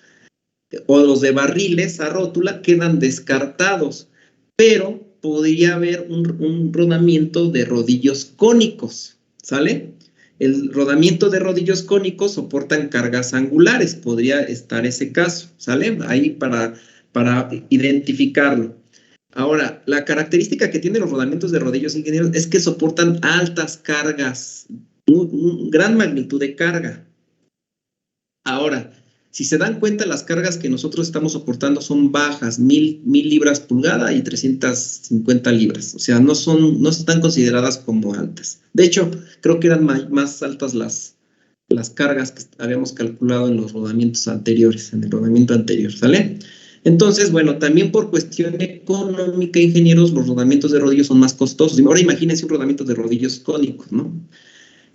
o los de barriles a rótula quedan descartados, pero podría haber un rodamiento de rodillos cónicos, ¿sale? El rodamiento de rodillos cónicos soportan cargas angulares, podría estar ese caso, ¿sale? Ahí para identificarlo. Ahora, la característica que tienen los rodamientos de rodillos, ingenieros, es que soportan altas cargas, gran magnitud de carga. Ahora, si se dan cuenta, las cargas que nosotros estamos soportando son bajas, 1000 libras pulgada y 350 libras. O sea, no están consideradas como altas. De hecho, creo que eran más altas las cargas que habíamos calculado en los rodamientos anteriores, en el rodamiento anterior, ¿sale? Entonces, bueno, también por cuestión económica, ingenieros, los rodamientos de rodillos son más costosos. Ahora imagínense un rodamiento de rodillos cónicos, ¿no?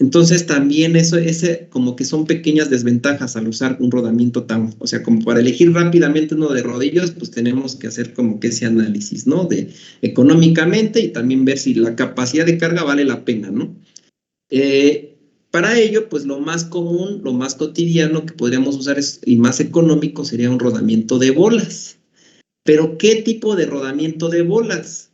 Entonces también ese como que son pequeñas desventajas al usar un rodamiento tan, o sea, como para elegir rápidamente uno de rodillos, pues tenemos que hacer como que ese análisis, ¿no? De económicamente y también ver si la capacidad de carga vale la pena, ¿no? Para ello, pues lo más común, lo más cotidiano que podríamos usar y más económico sería un rodamiento de bolas. Pero ¿qué tipo de rodamiento de bolas?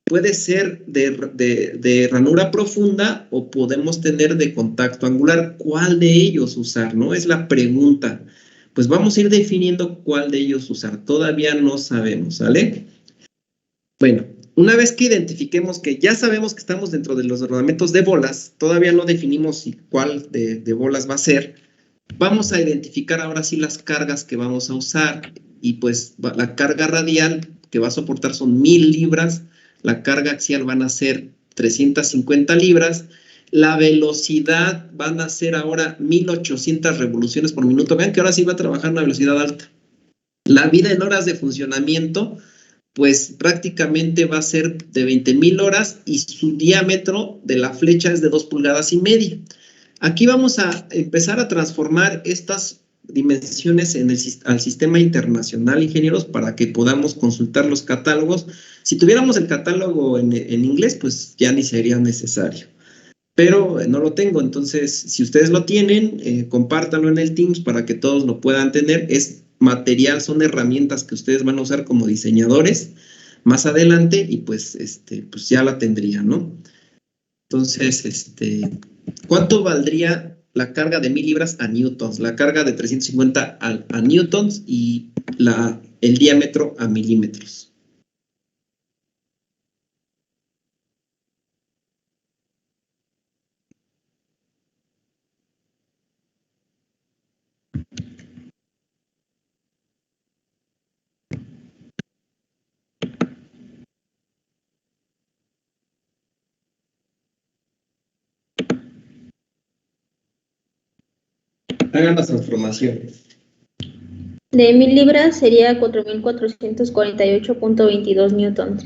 Puede ser de ranura profunda o podemos tener de contacto angular. ¿Cuál de ellos usar? ¿No? Es la pregunta. Pues vamos a ir definiendo cuál de ellos usar. Todavía no sabemos, ¿sale? Bueno, una vez que identifiquemos que ya sabemos que estamos dentro de los rodamientos de bolas, todavía no definimos cuál de bolas va a ser, vamos a identificar ahora sí las cargas que vamos a usar. Y pues la carga radial que va a soportar son 1000 libras, la carga axial van a ser 350 libras, la velocidad van a ser ahora 1800 revoluciones por minuto. Vean que ahora sí va a trabajar una velocidad alta. La vida en horas de funcionamiento, pues prácticamente va a ser de 20,000 horas y su diámetro de la flecha es de 2,5 pulgadas. Aquí vamos a empezar a transformar estas dimensiones al sistema internacional, ingenieros, para que podamos consultar los catálogos. Si tuviéramos el catálogo en inglés, pues ya ni sería necesario. Pero no lo tengo, entonces si ustedes lo tienen, compártanlo en el Teams para que todos lo puedan tener. Es material, son herramientas que ustedes van a usar como diseñadores más adelante y pues ya la tendrían, ¿no? Entonces, ¿cuánto valdría la carga de 1000 libras a newtons? La carga de 350 a newtons y el diámetro a milímetros. Hagan las transformaciones. De 1000 libras sería 4448.22 newtons.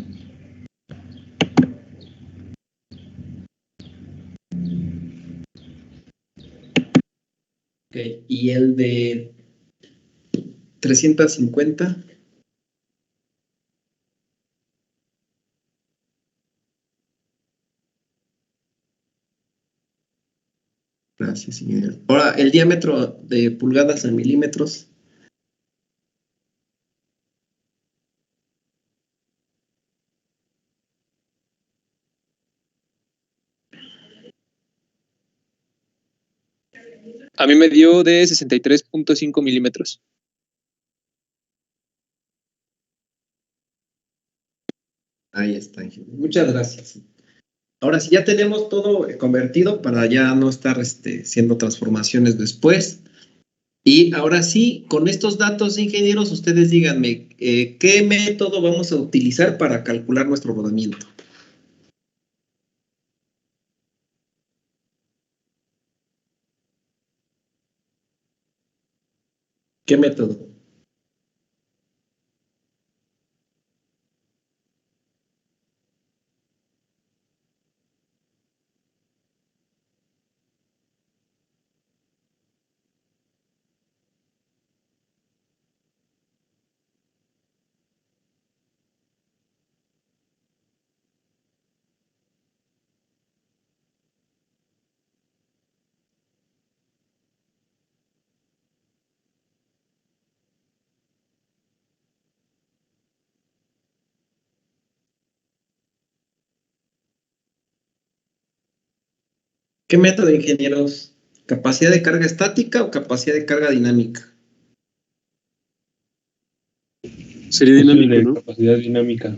Ok, y el de 350. Gracias, señor. Ahora, el diámetro de pulgadas a milímetros. A mí me dio de 63.5 milímetros. Ahí está, ingeniero. Muchas gracias. Ahora sí, ya tenemos todo convertido para ya no estar haciendo transformaciones después. Y ahora sí, con estos datos, ingenieros, ustedes díganme, ¿qué método vamos a utilizar para calcular nuestro rodamiento? ¿Qué método? ¿Qué método, ingenieros? ¿Capacidad de carga estática o capacidad de carga dinámica? Sería Es el dinámico, de ¿no? capacidad dinámica.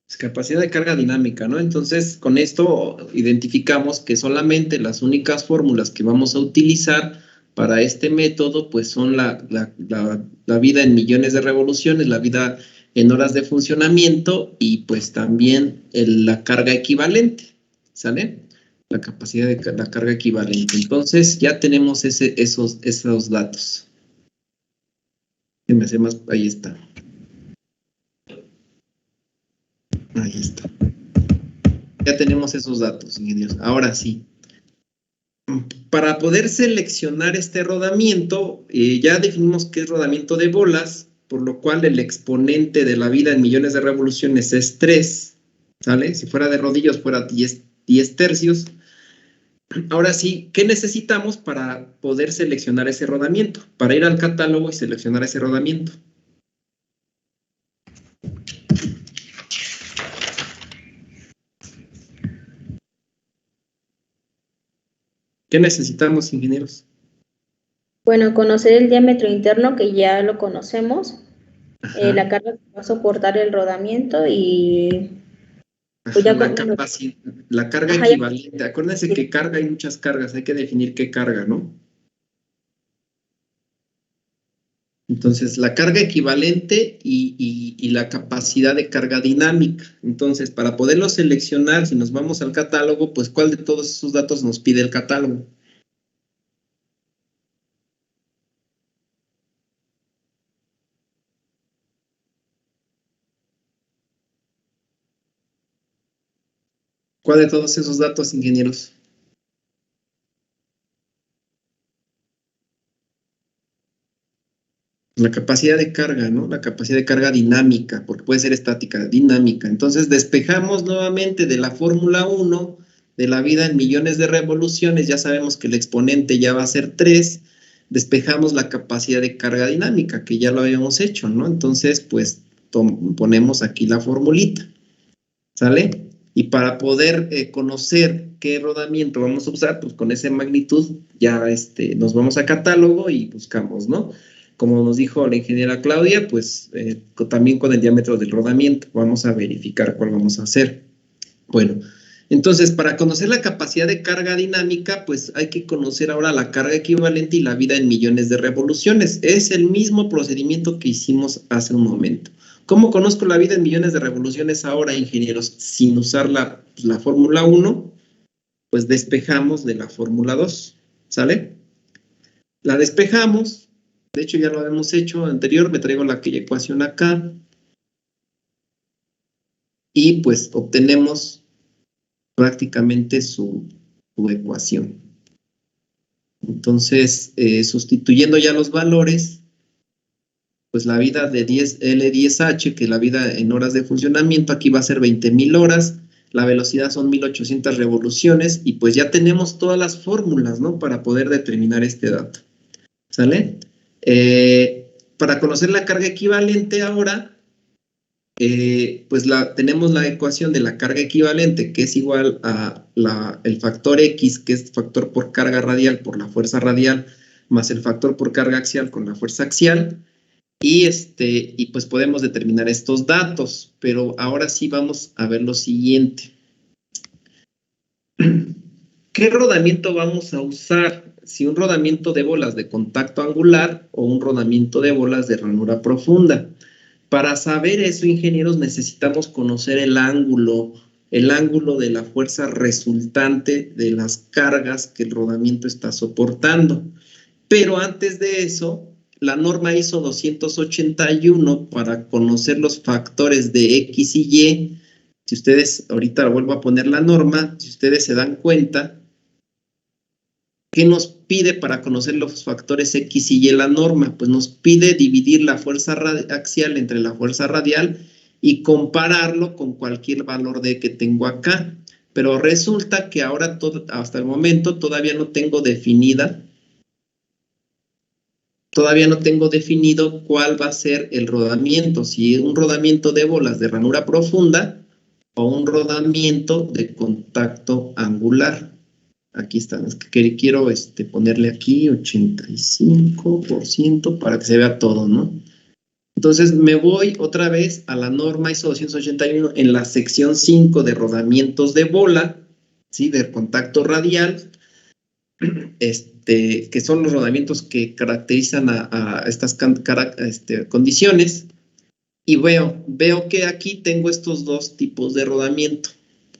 Es capacidad de carga dinámica, ¿no? Entonces, con esto identificamos que solamente las únicas fórmulas que vamos a utilizar para este método, pues son la vida en millones de revoluciones, la vida en horas de funcionamiento y pues también la carga equivalente, ¿sale? La capacidad de la carga equivalente. Entonces, ya tenemos esos datos. Déjenme hacer más, ahí está. Ahí está. Ya tenemos esos datos, ingenieros. Ahora sí. Para poder seleccionar este rodamiento, ya definimos que es rodamiento de bolas, por lo cual el exponente de la vida en millones de revoluciones es 3, ¿sale? Si fuera de rodillos fuera 10 tercios. Ahora sí, ¿qué necesitamos para poder seleccionar ese rodamiento? Para ir al catálogo y seleccionar ese rodamiento. ¿Qué necesitamos, ingenieros? Bueno, conocer el diámetro interno, que ya lo conocemos, Ajá. la carga que va a soportar el rodamiento y pues Ajá, ya con la carga Ajá, ya. equivalente. Acuérdense que carga hay muchas cargas, hay que definir qué carga, ¿no? Entonces, la carga equivalente y la capacidad de carga dinámica. Entonces, para poderlo seleccionar, si nos vamos al catálogo, pues, ¿cuál de todos esos datos nos pide el catálogo? ¿Cuál de todos esos datos, ingenieros? La capacidad de carga, ¿no? La capacidad de carga dinámica, porque puede ser estática, dinámica. Entonces, despejamos nuevamente de la fórmula 1, de la vida en millones de revoluciones, ya sabemos que el exponente ya va a ser 3, despejamos la capacidad de carga dinámica, que ya lo habíamos hecho, ¿no? Entonces, pues, ponemos aquí la formulita, ¿sale? Y para poder conocer qué rodamiento vamos a usar, pues con esa magnitud ya nos vamos a catálogo y buscamos, ¿no? Como nos dijo la ingeniera Claudia, pues también con el diámetro del rodamiento vamos a verificar cuál vamos a hacer. Bueno, entonces para conocer la capacidad de carga dinámica, pues hay que conocer ahora la carga equivalente y la vida en millones de revoluciones. Es el mismo procedimiento que hicimos hace un momento. ¿Cómo conozco la vida en millones de revoluciones ahora, ingenieros? Sin usar la fórmula 1, pues despejamos de la fórmula 2, ¿sale? La despejamos. De hecho, ya lo habíamos hecho anterior, me traigo aquella ecuación acá. Y pues obtenemos prácticamente su ecuación. Entonces, sustituyendo ya los valores, pues la vida de L10H, que la vida en horas de funcionamiento, aquí va a ser 20,000 horas, la velocidad son 1800 revoluciones, y pues ya tenemos todas las fórmulas, ¿no? Para poder determinar este dato. ¿Sale? Para conocer la carga equivalente ahora, pues tenemos la ecuación de la carga equivalente, que es igual a el factor X, que es factor por carga radial por la fuerza radial, más el factor por carga axial con la fuerza axial, y pues podemos determinar estos datos, pero ahora sí vamos a ver lo siguiente. ¿Qué rodamiento vamos a usar? Si un rodamiento de bolas de contacto angular o un rodamiento de bolas de ranura profunda. Para saber eso, ingenieros, necesitamos conocer el ángulo de la fuerza resultante de las cargas que el rodamiento está soportando. Pero antes de eso, la norma ISO 281, para conocer los factores de X y Y, si ustedes, ahorita vuelvo a poner la norma, si ustedes se dan cuenta, ¿qué nos pide para conocer los factores X y Y la norma? Pues nos pide dividir la fuerza axial entre la fuerza radial y compararlo con cualquier valor de que tengo acá. Pero resulta que ahora, hasta el momento, todavía no tengo definido cuál va a ser el rodamiento, si es un rodamiento de bolas de ranura profunda o un rodamiento de contacto angular. Aquí están, es que quiero ponerle aquí 85% para que se vea todo, ¿no? Entonces me voy otra vez a la norma ISO 281 en la sección 5 de rodamientos de bola, ¿sí? De contacto radial, que son los rodamientos que caracterizan a estas condiciones, y veo que aquí tengo estos dos tipos de rodamiento.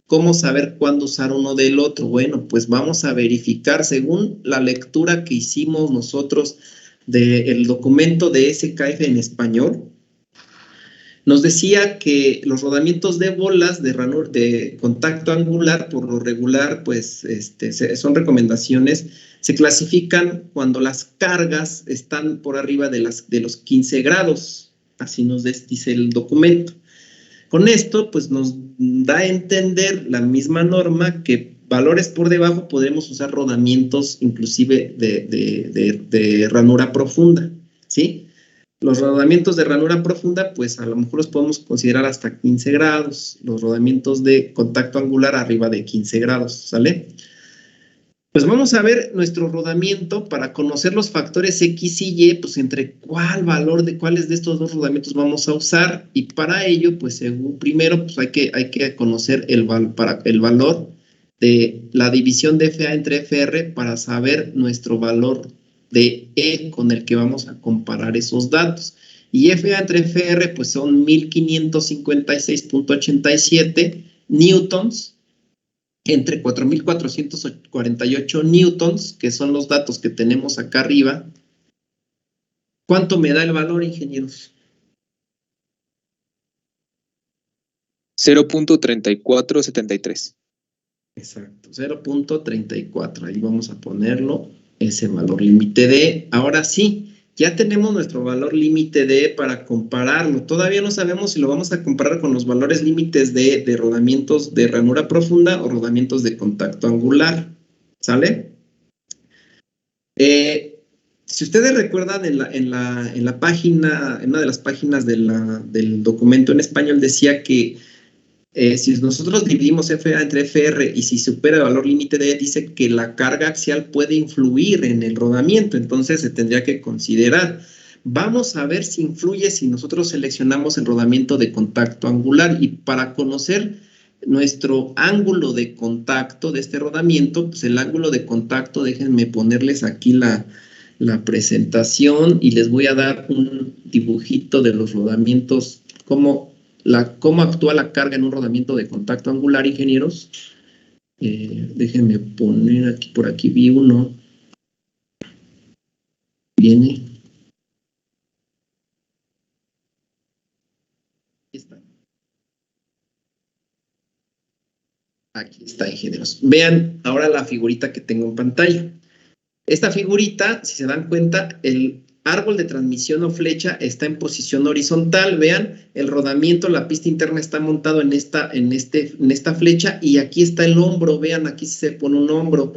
¿Cómo saber cuándo usar uno del otro? Bueno, pues vamos a verificar según la lectura que hicimos nosotros del documento de SKF en español. Nos decía que los rodamientos de bolas de contacto angular, por lo regular, pues son recomendaciones, se clasifican cuando las cargas están por arriba de los 15 grados. Así nos dice el documento. Con esto, pues nos da a entender la misma norma que valores por debajo podemos usar rodamientos inclusive de ranura profunda, ¿sí? Los rodamientos de ranura profunda, pues a lo mejor los podemos considerar hasta 15 grados, los rodamientos de contacto angular arriba de 15 grados, ¿sale? Pues vamos a ver nuestro rodamiento para conocer los factores X y Y, pues entre cuáles de estos dos rodamientos vamos a usar, y para ello, pues primero, pues hay que conocer el valor de la división de FA entre FR para saber nuestro valor de E con el que vamos a comparar esos datos. Y FA entre FR, pues son 1556.87 newtons, entre 4.448 newtons, que son los datos que tenemos acá arriba. ¿Cuánto me da el valor, ingenieros? 0.3473. Exacto, 0.34. Ahí vamos a ponerlo, ese valor límite de. Ahora sí, ya tenemos nuestro valor límite de para compararlo. Todavía no sabemos si lo vamos a comparar con los valores límites de rodamientos de ranura profunda o rodamientos de contacto angular. ¿Sale? Si ustedes recuerdan en la página, en una de las páginas del documento en español decía que si nosotros dividimos FA entre FR y si supera el valor límite de, dice que la carga axial puede influir en el rodamiento, entonces se tendría que considerar. Vamos a ver si influye si nosotros seleccionamos el rodamiento de contacto angular, y para conocer nuestro ángulo de contacto de este rodamiento, pues el ángulo de contacto, déjenme ponerles aquí la presentación y les voy a dar un dibujito de los rodamientos, cómo actúa la carga en un rodamiento de contacto angular, ingenieros. Déjenme poner aquí, por aquí vi uno. Viene. Aquí está, ingenieros. Vean ahora la figurita que tengo en pantalla. Esta figurita, si se dan cuenta, el árbol de transmisión o flecha está en posición horizontal. Vean, el rodamiento, la pista interna está montado en esta flecha, y aquí está el hombro. Vean, aquí se pone un hombro.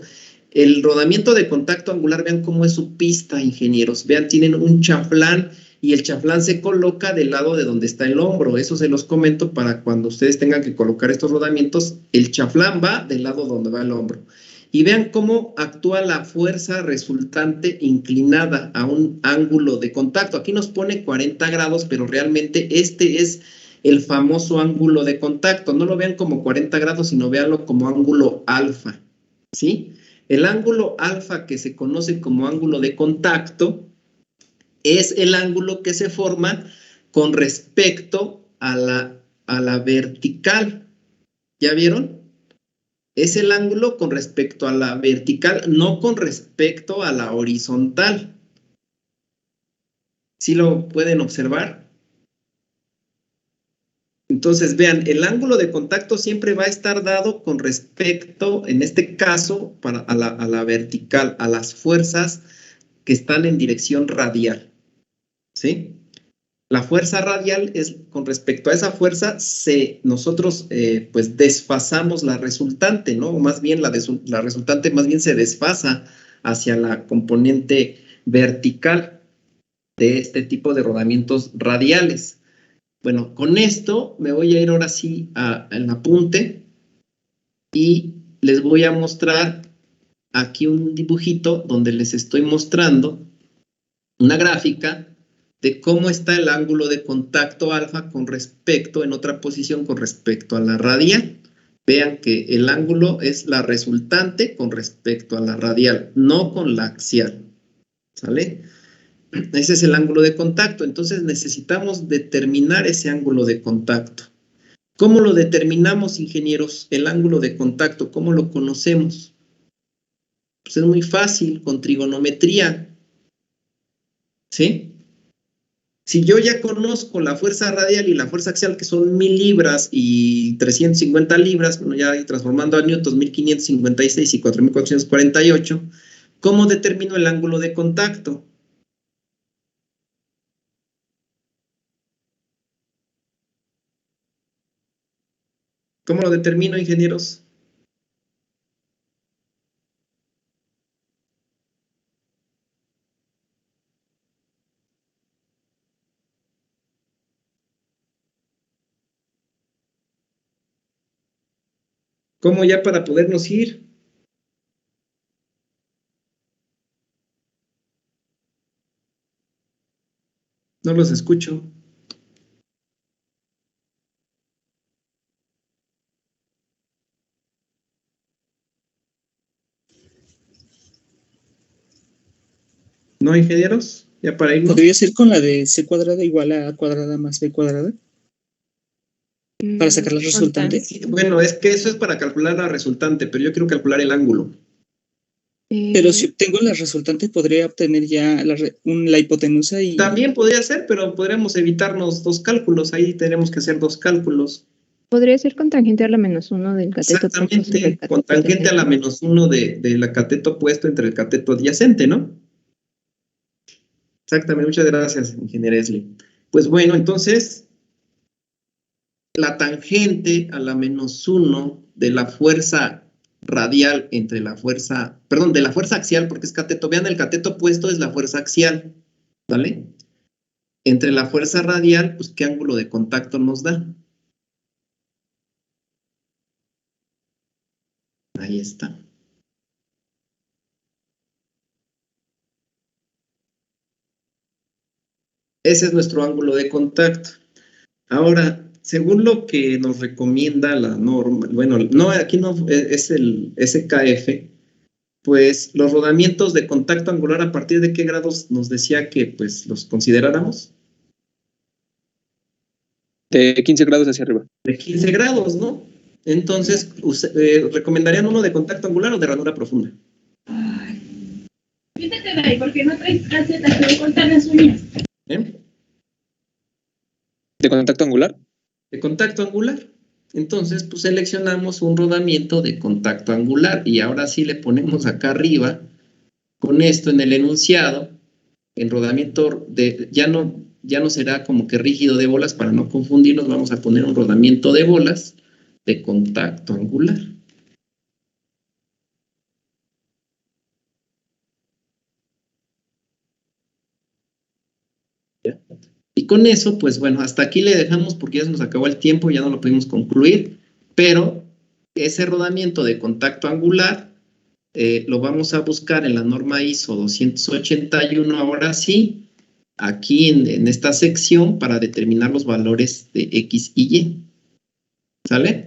El rodamiento de contacto angular, vean cómo es su pista, ingenieros. Vean, tienen un chaflán y el chaflán se coloca del lado de donde está el hombro. Eso se los comento para cuando ustedes tengan que colocar estos rodamientos, el chaflán va del lado donde va el hombro. Y vean cómo actúa la fuerza resultante inclinada a un ángulo de contacto. Aquí nos pone 40 grados, pero realmente este es el famoso ángulo de contacto. No lo vean como 40 grados, sino véanlo como ángulo alfa, ¿sí? El ángulo alfa, que se conoce como ángulo de contacto, es el ángulo que se forma con respecto a la vertical. ¿Ya vieron? Es el ángulo con respecto a la vertical, no con respecto a la horizontal. ¿Sí lo pueden observar? Entonces, vean, el ángulo de contacto siempre va a estar dado con respecto, en este caso, a la vertical, a las fuerzas que están en dirección radial, ¿sí? La fuerza radial es, con respecto a esa fuerza, nosotros pues desfasamos la resultante, ¿no? O más bien la resultante más bien se desfasa hacia la componente vertical de este tipo de rodamientos radiales. Bueno, con esto me voy a ir ahora sí al apunte y les voy a mostrar aquí un dibujito donde les estoy mostrando una gráfica de cómo está el ángulo de contacto alfa con respecto, en otra posición, con respecto a la radial. Vean que el ángulo es la resultante con respecto a la radial, no con la axial, ¿sale? Ese es el ángulo de contacto, entonces necesitamos determinar ese ángulo de contacto. ¿Cómo lo determinamos, ingenieros? El ángulo de contacto, ¿cómo lo conocemos? Pues es muy fácil, con trigonometría, ¿sí? Si yo ya conozco la fuerza radial y la fuerza axial, que son 1000 libras y 350 libras, bueno, ya transformando a newtons, 1556 y 4448, ¿cómo determino el ángulo de contacto? ¿Cómo lo determino, ingenieros? ¿Cómo ya para podernos ir? No los escucho. ¿No, ingenieros? ¿Ya para irnos? ¿Podría ser con la de C cuadrada igual a A cuadrada más B cuadrada? Para sacar la resultante. Sí, bueno, es que eso es para calcular la resultante, pero yo quiero calcular el ángulo. Pero si obtengo la resultante, podría obtener ya la hipotenusa y... También podría ser, pero podríamos evitarnos 2 cálculos. Ahí tenemos que hacer 2 cálculos. Podría ser con tangente a la -1 del cateto opuesto sobre el Exactamente, cateto con tangente a la adyacente. -1 de la cateto opuesto entre el cateto adyacente, ¿no? Exactamente, muchas gracias, ingeniero Esli. Pues bueno, entonces, la tangente a la -1 de la fuerza radial entre la fuerza, perdón, de la fuerza axial, porque es cateto, vean, el cateto opuesto es la fuerza axial, ¿vale? Entre la fuerza radial, pues, ¿qué ángulo de contacto nos da? Ahí está. Ese es nuestro ángulo de contacto. Ahora, según lo que nos recomienda la norma, bueno, no, aquí no es el SKF, pues los rodamientos de contacto angular, ¿a partir de qué grados nos decía que pues los consideráramos? De 15 grados hacia arriba. De 15 grados, ¿no? Entonces, ¿recomendarían uno de contacto angular o de ranura profunda? Fíjate de ahí, porque no traes calcetas, te voy a cortar las uñas. ¿Eh? ¿De contacto angular? De contacto angular. Entonces, pues seleccionamos un rodamiento de contacto angular y ahora sí le ponemos acá arriba, con esto en el enunciado, el rodamiento ya no será como que rígido de bolas, para no confundirnos, vamos a poner un rodamiento de bolas de contacto angular. ¿Ya? con eso, pues bueno, hasta aquí le dejamos porque ya se nos acabó el tiempo, ya no lo pudimos concluir, pero ese rodamiento de contacto angular lo vamos a buscar en la norma ISO 281, ahora sí, aquí en esta sección para determinar los valores de X y Y. ¿Sale?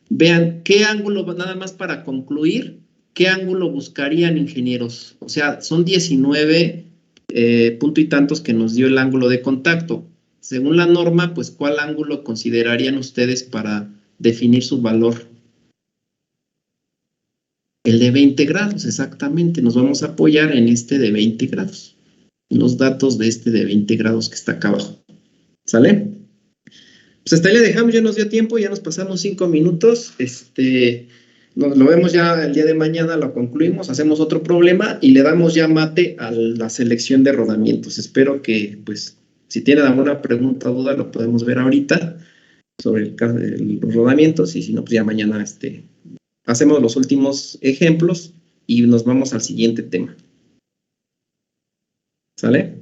Vean qué ángulo, nada más para concluir, qué ángulo buscarían, ingenieros. O sea, son 19 punto y tantos que nos dio el ángulo de contacto. Según la norma, pues, ¿cuál ángulo considerarían ustedes para definir su valor? El de 20 grados, exactamente. Nos vamos a apoyar en este de 20 grados. En los datos de este de 20 grados que está acá abajo. ¿Sale? Pues hasta ahí le dejamos, ya nos dio tiempo, ya nos pasamos 5 minutos. Lo vemos ya el día de mañana, lo concluimos, hacemos otro problema y le damos ya mate a la selección de rodamientos. Espero que, pues, si tienen alguna pregunta o duda, lo podemos ver ahorita sobre los rodamientos, y si no, pues ya mañana hacemos los últimos ejemplos y nos vamos al siguiente tema. ¿Sale?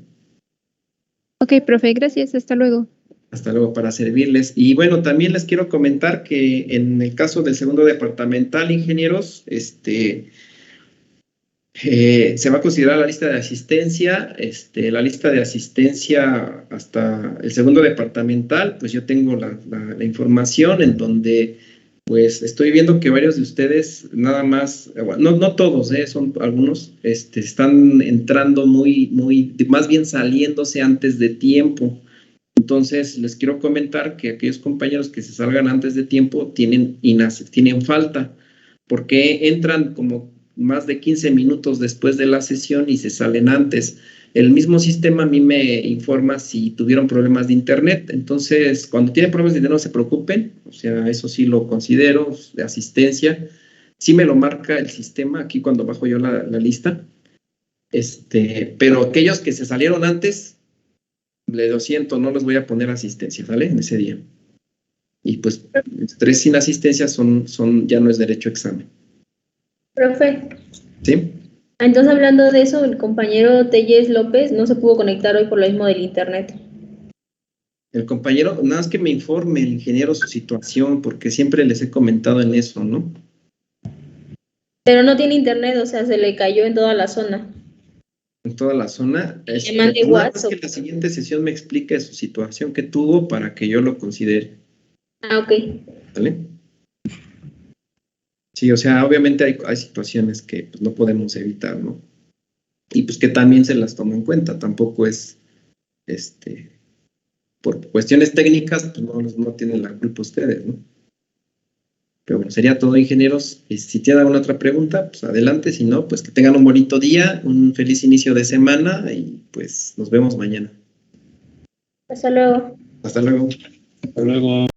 Ok, profe, gracias, hasta luego. Hasta luego, para servirles. Y bueno, también les quiero comentar que en el caso del segundo departamental, ingenieros, se va a considerar la lista de asistencia. La lista de asistencia hasta el segundo departamental, pues yo tengo la información en donde, pues, estoy viendo que varios de ustedes, nada más, no todos, son algunos, están entrando más bien saliéndose antes de tiempo. Entonces, les quiero comentar que aquellos compañeros que se salgan antes de tiempo tienen falta, porque entran como más de 15 minutos después de la sesión y se salen antes. El mismo sistema a mí me informa si tuvieron problemas de internet. Entonces, cuando tienen problemas de internet, no se preocupen. O sea, eso sí lo considero de asistencia. Sí me lo marca el sistema aquí cuando bajo yo la lista. Pero aquellos que se salieron antes, lo siento, no les voy a poner asistencia, ¿vale? En ese día. Y pues 3 sin asistencia ya no es derecho a examen. Profe. ¿Sí? Entonces, hablando de eso, el compañero Telles López no se pudo conectar hoy por lo mismo del internet. El compañero, nada más que me informe el ingeniero su situación, porque siempre les he comentado en eso, ¿no? Pero no tiene internet, o sea, se le cayó en toda la zona. En toda la zona. Le mandé WhatsApp. Que la siguiente sesión me explique su situación que tuvo para que yo lo considere. Ah, ok. ¿Vale? Sí, o sea, obviamente hay situaciones que pues, no podemos evitar, ¿no? Y pues que también se las toma en cuenta. Tampoco es, por cuestiones técnicas, pues no tienen la culpa ustedes, ¿no? Pero bueno, sería todo, ingenieros. Si tienen alguna otra pregunta, pues adelante. Si no, pues que tengan un bonito día, un feliz inicio de semana y pues nos vemos mañana. Hasta luego. Hasta luego. Hasta luego.